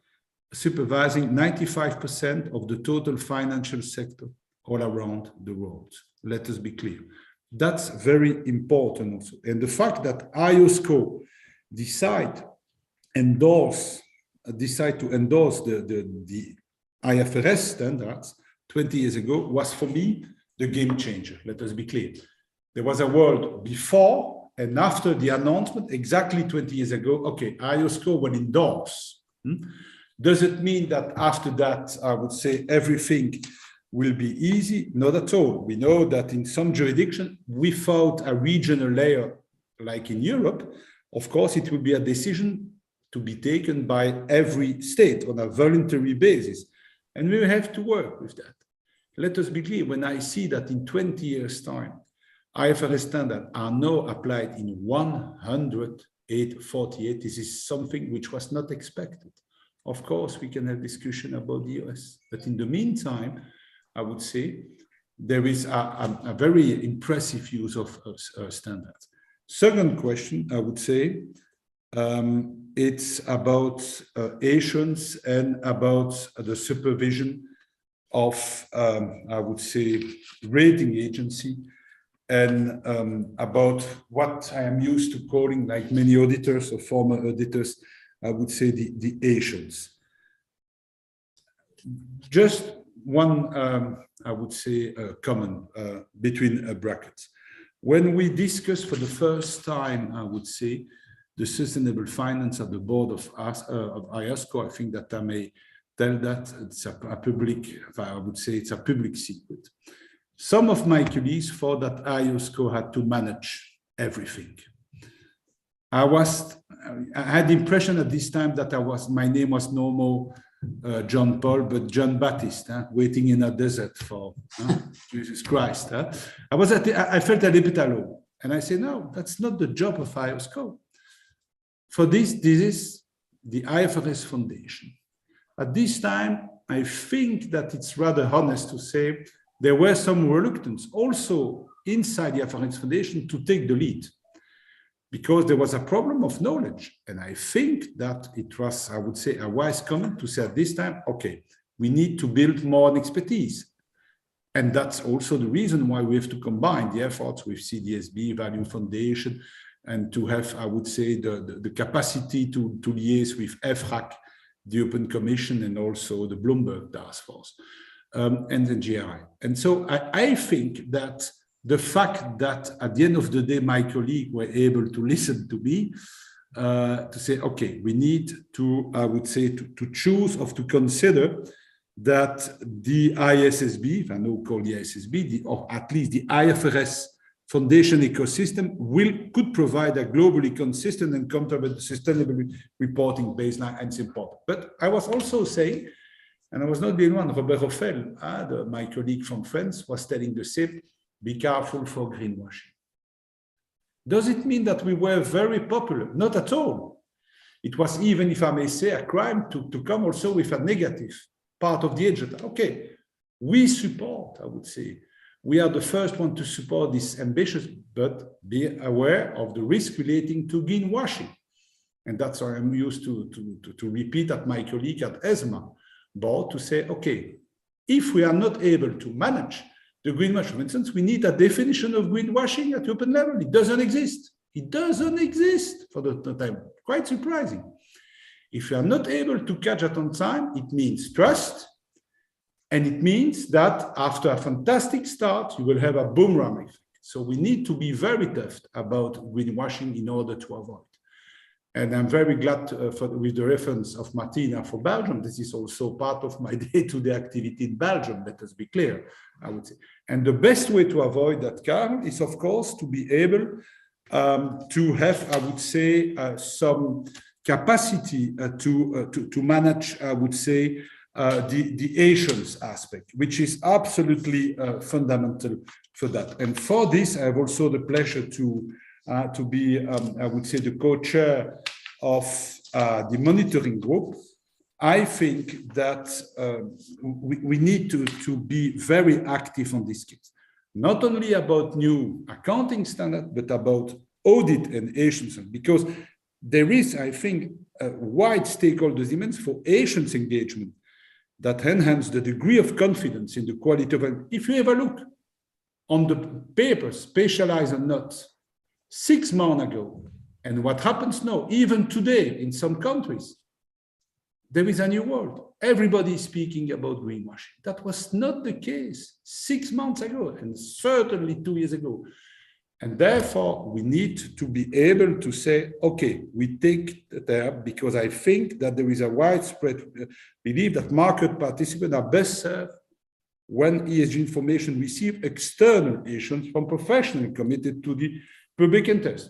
supervising 95% of the total financial sector all around the world. Let us be clear. That's very important also. And the fact that IOSCO decide to endorse the IFRS standards 20 years ago was, for me, the game changer. Let us be clear. There was a world before and after the announcement, exactly 20 years ago. Okay, IOSCO will endorse. Does it mean that after that, I would say, everything will be easy? Not at all. We know that in some jurisdiction, without a regional layer like in Europe, of course, it will be a decision to be taken by every state on a voluntary basis. And we will have to work with that. Let us be clear, when I see that in 20 years' time, IFRS standards are now applied in 148, this is something which was not expected. Of course, we can have discussion about the US, but in the meantime, I would say there is a very impressive use of standards. Second question, I would say, it's about Asians and about the supervision of, I would say, rating agency, and about what I am used to calling, like many auditors or former auditors, I would say the Asians. Just one, I would say, comment between brackets. When we discussed for the first time, I would say, the sustainable finance at the board of IOSCO, I think that I may tell that it's a public, I would say it's a public secret. Some of my colleagues thought that IOSCO had to manage everything. I had the impression at this time that my name was no more John Paul, but John Baptist, waiting in a desert for Jesus Christ. I felt a little bit alone. And I said, no, that's not the job of IOSCO. For this is the IFRS Foundation. At this time, I think that it's rather honest to say there were some reluctance also inside the IFRS Foundation to take the lead, because there was a problem of knowledge. And I think that it was, I would say, a wise comment to say at this time, okay, we need to build more expertise. And that's also the reason why we have to combine the efforts with CDSB, Value Foundation, and to have, I would say, the capacity to liaise with EFRAG, the European Commission, and also the Bloomberg Task Force, and the GRI. And so I think that the fact that at the end of the day, my colleagues were able to listen to me, to say, okay, we need to, I would say, to choose or to consider that the ISSB, if I know call the ISSB, or at least the IFRS Foundation ecosystem could provide a globally consistent and comparable sustainable reporting baseline, and it's important. But I was also saying, and I was not the only one, Robert Roffel, my colleague from France, was telling the same, be careful for greenwashing. Does it mean that we were very popular? Not at all. It was even, if I may say, a crime to come also with a negative part of the agenda. Okay, we support, I would say, we are the first one to support this ambitious, but be aware of the risk relating to greenwashing. And that's why I'm used to repeat at my colleague at ESMA board to say, okay, if we are not able to manage the greenwashing, for instance, we need a definition of greenwashing at European level. It doesn't exist. It doesn't exist for the time. Quite surprising. If you are not able to catch it on time, it means trust. And it means that after a fantastic start, you will have a boomerang effect. So we need to be very tough about greenwashing in order to avoid. And I'm very glad with the reference of Martina for Belgium. This is also part of my day-to-day activity in Belgium, let us be clear, I would say. And the best way to avoid that, Karel, is of course to be able to have, I would say, some capacity to manage, I would say, the Asians aspect, which is absolutely fundamental for that. And for this, I have also the pleasure to be, I would say, the co-chair of the monitoring group. I think that we need to be very active on this case, not only about new accounting standard, but about audit and Asians, because there is, I think, a wide stakeholder demand for Asians engagement that enhance the degree of confidence in the quality of it. If you ever look on the papers, specialized or not, 6 months ago, and what happens now, even today in some countries, there is a new world. Everybody is speaking about greenwashing. That was not the case 6 months ago, and certainly 2 years ago. And therefore, we need to be able to say, okay, we take that because I think that there is a widespread belief that market participants are best served when ESG information receive external issues from professionals committed to the public interest.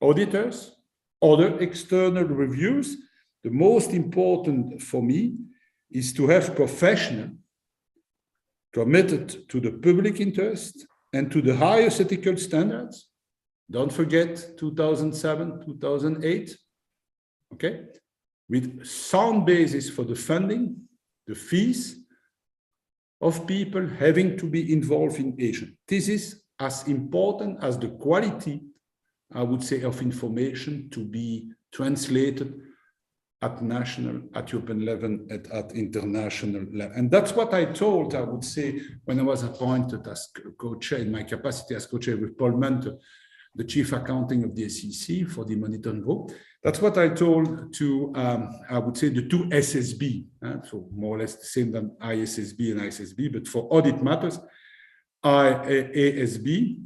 Auditors, other external reviews. The most important for me is to have professionals committed to the public interest and to the highest ethical standards. Don't forget 2007, 2008, okay? With sound basis for the funding, the fees of people having to be involved in Asia. This is as important as the quality, I would say, of information to be translated at national, at European level, at international level. And that's what I told, I would say, when I was appointed as co-chair, in my capacity as co-chair with Paul Munter, the chief accounting of the SEC for the monitoring group. That's what I told to, I would say, the two SSB, so more or less the same than ISSB and ISSB, but for audit matters, IASB,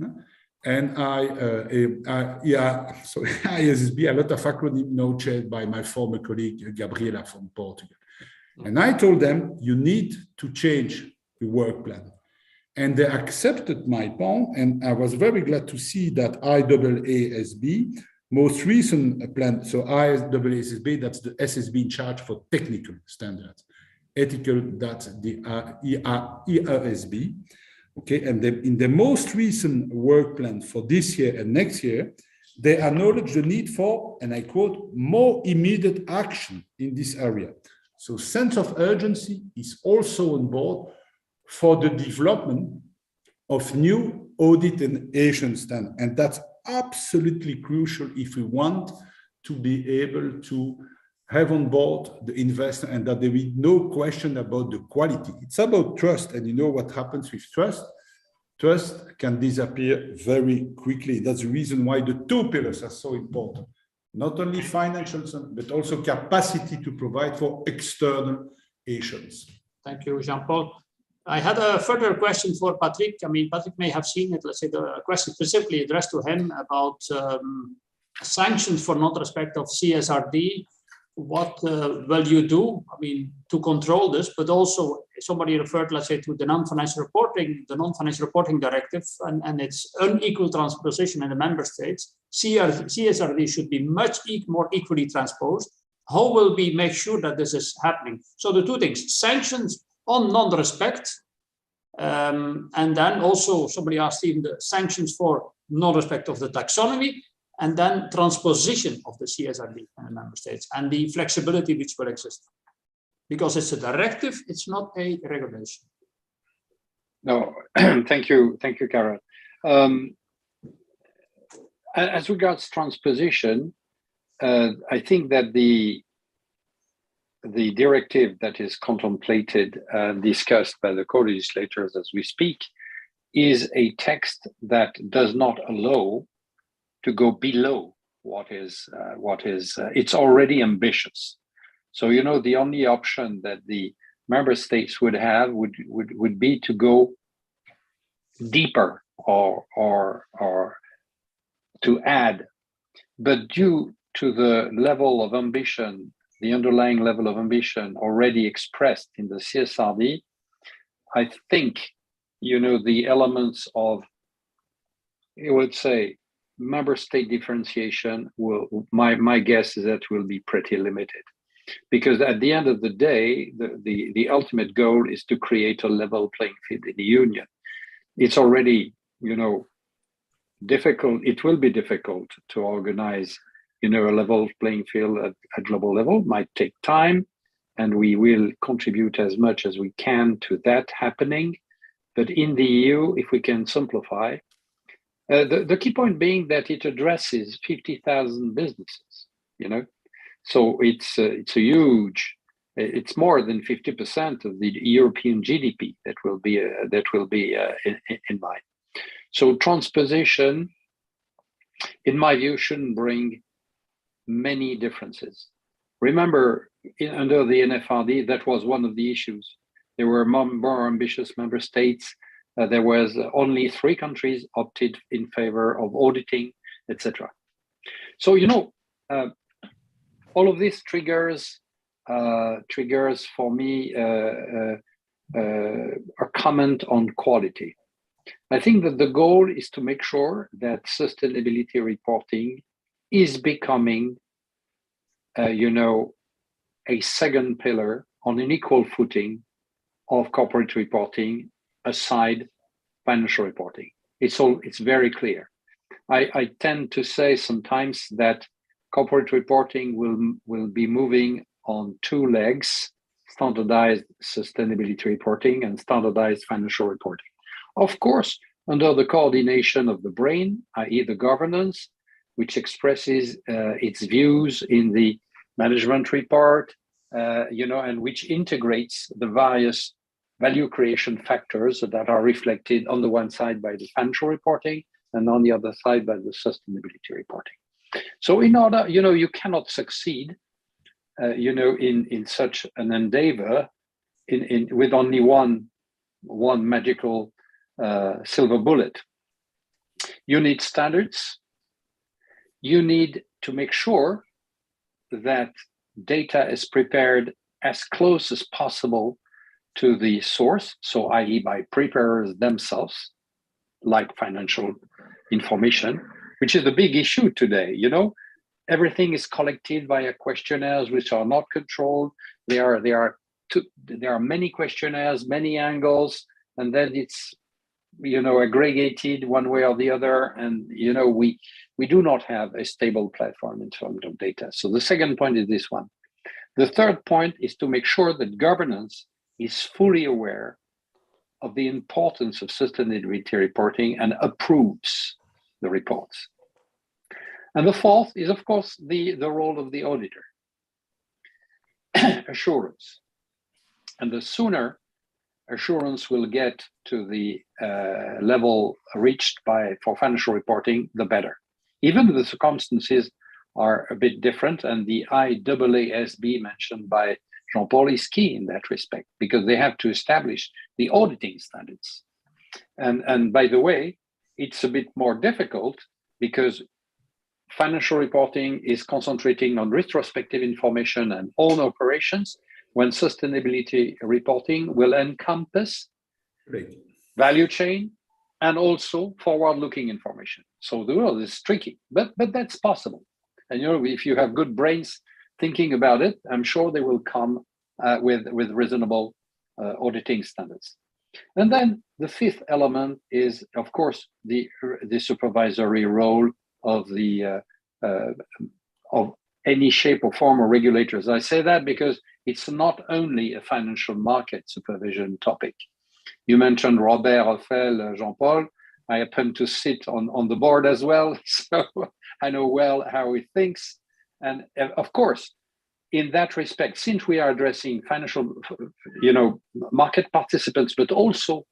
and ISSB, a lot of acronym now chaired by my former colleague, Gabriela from Portugal. And I told them, you need to change the work plan. And they accepted my point, and I was very glad to see that IAASB, most recent plan, so IAASB, that's the SSB in charge for technical standards. Ethical, that's the EFRAG. Okay, and in the most recent work plan for this year and next year, they acknowledge the need for, and I quote, more immediate action in this area. So sense of urgency is also on board for the development of new audit and Asian standards. And that's absolutely crucial if we want to be able to have on board the investor and that there be no question about the quality. It's about trust. And you know what happens with trust? Trust can disappear very quickly. That's the reason why the two pillars are so important. Not only financial, but also capacity to provide for external Asians. Thank you, Jean-Paul. I had a further question for Patrick. I mean, Patrick may have seen it. Let's say the question specifically addressed to him about sanctions for non-respect of CSRD. What will you do, I mean, to control this? But also somebody referred, let's say, to the non-financial reporting directive and its unequal transposition in the member states. CSRD should be much more equally transposed. How will we make sure that this is happening? So the two things, sanctions on non-respect, and then also somebody asked even the sanctions for non-respect of the taxonomy, and then transposition of the CSRD in the member states and the flexibility which will exist. Because it's a directive, it's not a regulation. No, thank you, Karel. As regards transposition, I think that the directive that is contemplated and discussed by the co-legislators as we speak is a text that does not allow to go below what is it's already ambitious. So, you know, the only option that the member states would have would be to go deeper or to add. But due to the level of ambition, the underlying level of ambition already expressed in the CSRD, I think, you know, the elements of, I would say, member state differentiation will, my guess is that will be pretty limited, because at the end of the day, the ultimate goal is to create a level playing field in the union. It's already, you know, difficult. It will be difficult to organize, you know, a level playing field at global level. It might take time, and we will contribute as much as we can to that happening. But in the EU, if we can simplify, the key point being that it addresses 50,000 businesses, you know, so it's a huge, it's more than 50% of the European GDP that will be in mind. So transposition, in my view, shouldn't bring many differences. Remember, under the NFRD, that was one of the issues. There were more ambitious member states. There was only 3 countries opted in favor of auditing, etc. So, you know, all of this triggers for me a comment on quality. I think that the goal is to make sure that sustainability reporting is becoming, you know, a second pillar on an equal footing of corporate reporting aside financial reporting. It's very clear. I tend to say sometimes that corporate reporting will be moving on 2 legs: standardized sustainability reporting and standardized financial reporting. Of course, under the coordination of the brain, i.e. the governance, which expresses its views in the management report, you know, and which integrates the various value creation factors that are reflected on the one side by the financial reporting and on the other side by the sustainability reporting. So in order, you know, you cannot succeed, you know, in such an endeavor with only one magical silver bullet. You need standards. You need to make sure that data is prepared as close as possible to the source, so i.e. by preparers themselves, like financial information, which is the big issue today. You know, everything is collected via questionnaires which are not controlled. There are many questionnaires, many angles, and then it's, you know, aggregated one way or the other. And, you know, we do not have a stable platform in terms of data. So the second point is this one. The third point is to make sure that governance is fully aware of the importance of sustainability reporting and approves the reports. And the fourth is, of course, the role of the auditor. Assurance. And the sooner assurance will get to the level reached for financial reporting, the better. Even if the circumstances are a bit different, and the ISSB mentioned by Jean-Paul is key in that respect, because they have to establish the auditing standards. And by the way, it's a bit more difficult because financial reporting is concentrating on retrospective information and own operations, when sustainability reporting will encompass value chain and also forward-looking information. So the world is tricky, but that's possible. And, you know, if you have good brains thinking about it, I'm sure they will come with reasonable auditing standards. And then the fifth element is, of course, the supervisory role of of any shape or form of regulators. I say that because it's not only a financial market supervision topic. You mentioned Robert, Raphael, Jean-Paul. I happen to sit on the board as well, so I know well how he thinks. And of course, in that respect, since we are addressing financial, market participants, but also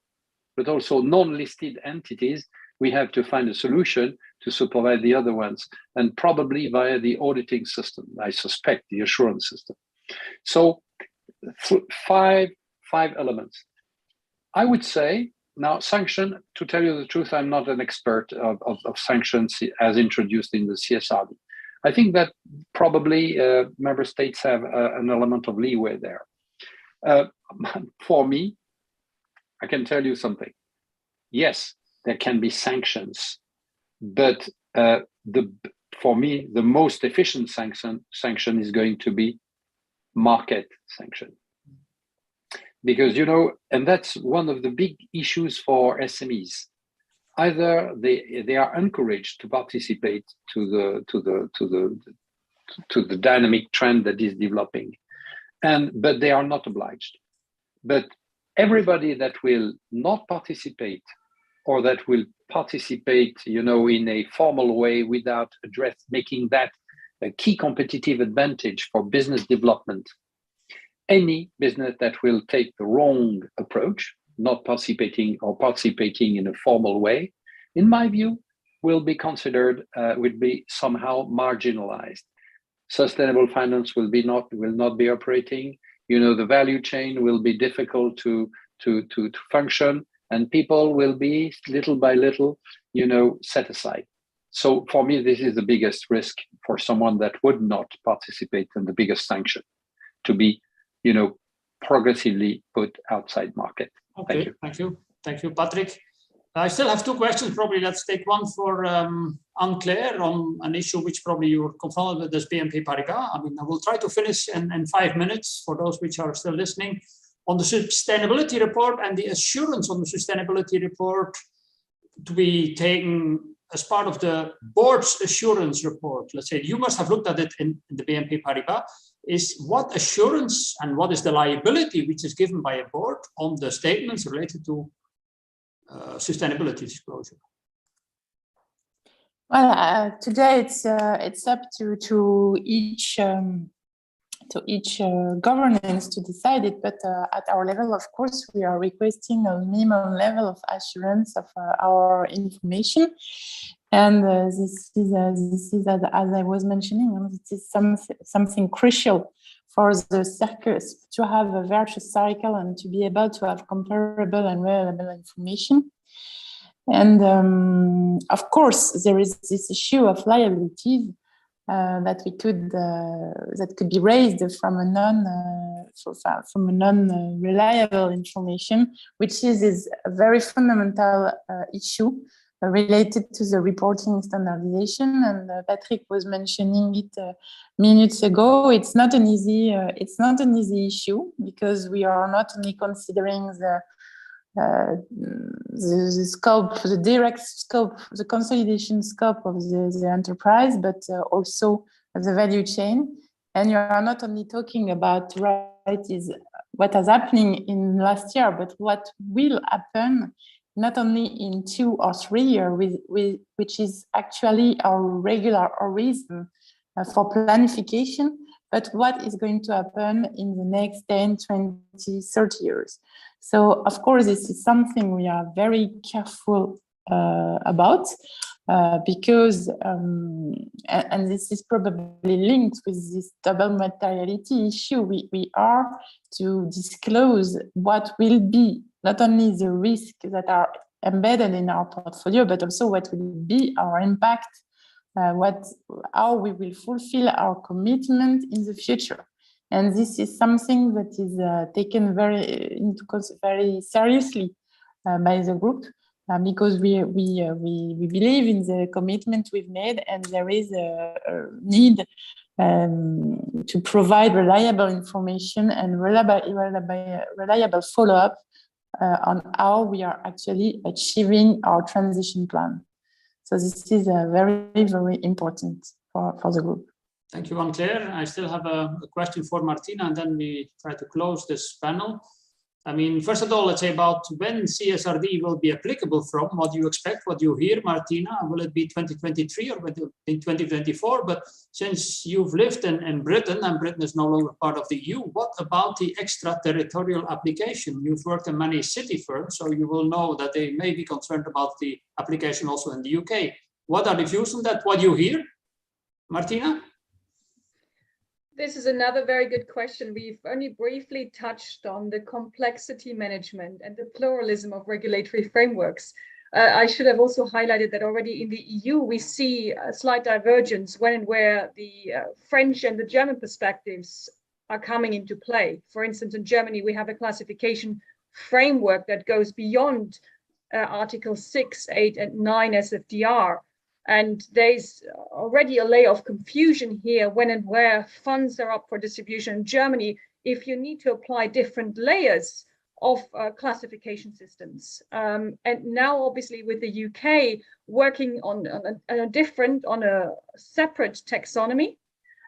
non-listed entities, we have to find a solution to supervise the other ones, and probably via the auditing system, I suspect, the assurance system. So five elements. I would say now sanction, to tell you the truth, I'm not an expert of sanctions as introduced in the CSRD. I think that probably member states have an element of leeway there. For me, I can tell you something. Yes, there can be sanctions, but for me, the most efficient sanction is going to be market sanction. Because, and that's one of the big issues for SMEs. Either they are encouraged to participate to the dynamic trend that is developing, but they are not obliged. But everybody that will not participate, or that will participate, in a formal way without making that a key competitive advantage for business development, any business that will take the wrong approach, not participating or participating in a formal way, in my view, will be considered, will be somehow marginalized. Sustainable finance will not be operating. The value chain will be difficult to function, and people will be little by little, set aside. So for me, this is the biggest risk for someone that would not participate, and the biggest sanction to be, progressively put outside market. Okay, thank you, Patrick. I still have two questions. Probably let's take one for Anne-Claire on an issue which probably you're confronted with as BNP Paribas. I will try to finish in 5 minutes for those which are still listening. On the sustainability report and the assurance on the sustainability report to be taken as part of the board's assurance report. Let's say you must have looked at it in the BNP Paribas. Is what assurance and what is the liability which is given by a board on the statements related to sustainability disclosure? Well, today it's up to each governance to decide it, but at our level, of course, we are requesting a minimum level of assurance of our information. And this is as I was mentioning, this is something crucial for the circus to have a virtuous cycle and to be able to have comparable and reliable information. And of course, there is this issue of liabilities that could be raised from a non-reliable information, which is a very fundamental issue related to the reporting standardization. And Patrick was mentioning it minutes ago. It's not an easy issue, because we are not only considering the scope, the direct scope, the consolidation scope of the enterprise, but also the value chain. And you are not only talking about what is happening in last year, but what will happen not only in 2 or 3 years, which is actually our regular horizon for planification, but what is going to happen in the next 10, 20, 30 years. So, of course, this is something we are very careful about because, and this is probably linked with this double materiality issue, we are to disclose what will be not only the risks that are embedded in our portfolio, but also what will be our impact, how we will fulfill our commitment in the future. And this is something that is taken very seriously by the group, because we believe in the commitment we've made, and there is a need to provide reliable information and reliable follow-up on how we are actually achieving our transition plan. So this is very, very important for the group. Thank you, Anne-Claire. I still have a question for Martina, and then we try to close this panel. I mean, first of all, let's say about when CSRD will be applicable from, what do you expect, what you hear, Martina? Will it be 2023 or will it be 2024? But since you've lived in Britain and Britain is no longer part of the EU, what about the extraterritorial application? You've worked in many city firms, so you will know that they may be concerned about the application also in the UK. What are the views on that? What do you hear, Martina? This is another very good question. We've only briefly touched on the complexity management and the pluralism of regulatory frameworks. I should have also highlighted that already in the EU, we see a slight divergence when and where the French and the German perspectives are coming into play. For instance, in Germany, we have a classification framework that goes beyond Article 6, 8, and 9 SFDR. And there's already a layer of confusion here when and where funds are up for distribution in Germany, if you need to apply different layers of classification systems. And now, obviously, with the UK working on a separate taxonomy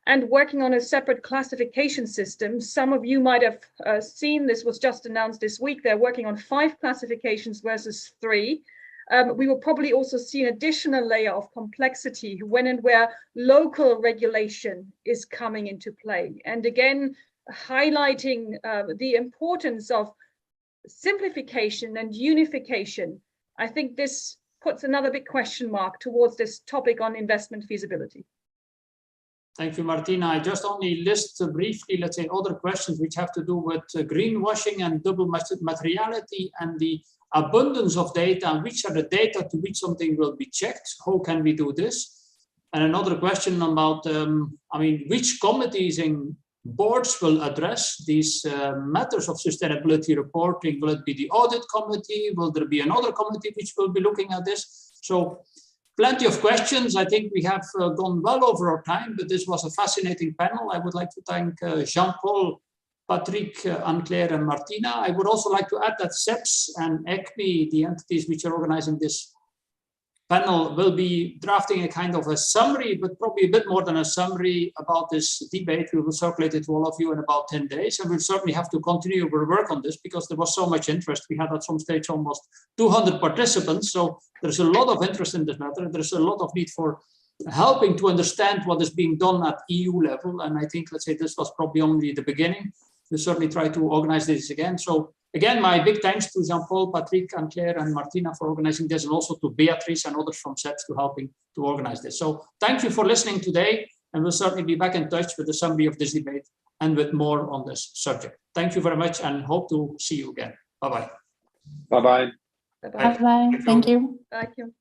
and working on a separate classification system. Some of you might have seen, this was just announced this week, they're working on 5 classifications versus 3. We will probably also see an additional layer of complexity when and where local regulation is coming into play. And again, highlighting the importance of simplification and unification. I think this puts another big question mark towards this topic on investment feasibility. Thank you, Martina. I just only list briefly, let's say, other questions which have to do with greenwashing and double materiality and the abundance of data, and which are the data to which something will be checked. How can we do this? And another question about, which committees and boards will address these matters of sustainability reporting? Will it be the audit committee? Will there be another committee which will be looking at this? So plenty of questions. I think we have gone well over our time, but this was a fascinating panel. I would like to thank Jean-Paul, Patrick, Anne-Claire, and Martina. I would also like to add that CEPS and ECBI, the entities which are organizing this panel, will be drafting a kind of a summary, but probably a bit more than a summary about this debate. We will circulate it to all of you in about 10 days, and we'll certainly have to continue our work on this because there was so much interest. We had at some stage almost 200 participants, so there's a lot of interest in this matter. There's a lot of need for helping to understand what is being done at EU level, and I think, let's say, this was probably only the beginning. We'll certainly try to organize this again. So again, my big thanks to Jean-Paul, Patrick, Anne-Claire, and Martina for organizing this, and also to Beatrice and others from CEPS to helping to organize this. So thank you for listening today, and we'll certainly be back in touch with the summary of this debate and with more on this subject. Thank you very much, and hope to see you again. Bye-bye. Bye-bye. Bye-bye. Thank you. Thank you.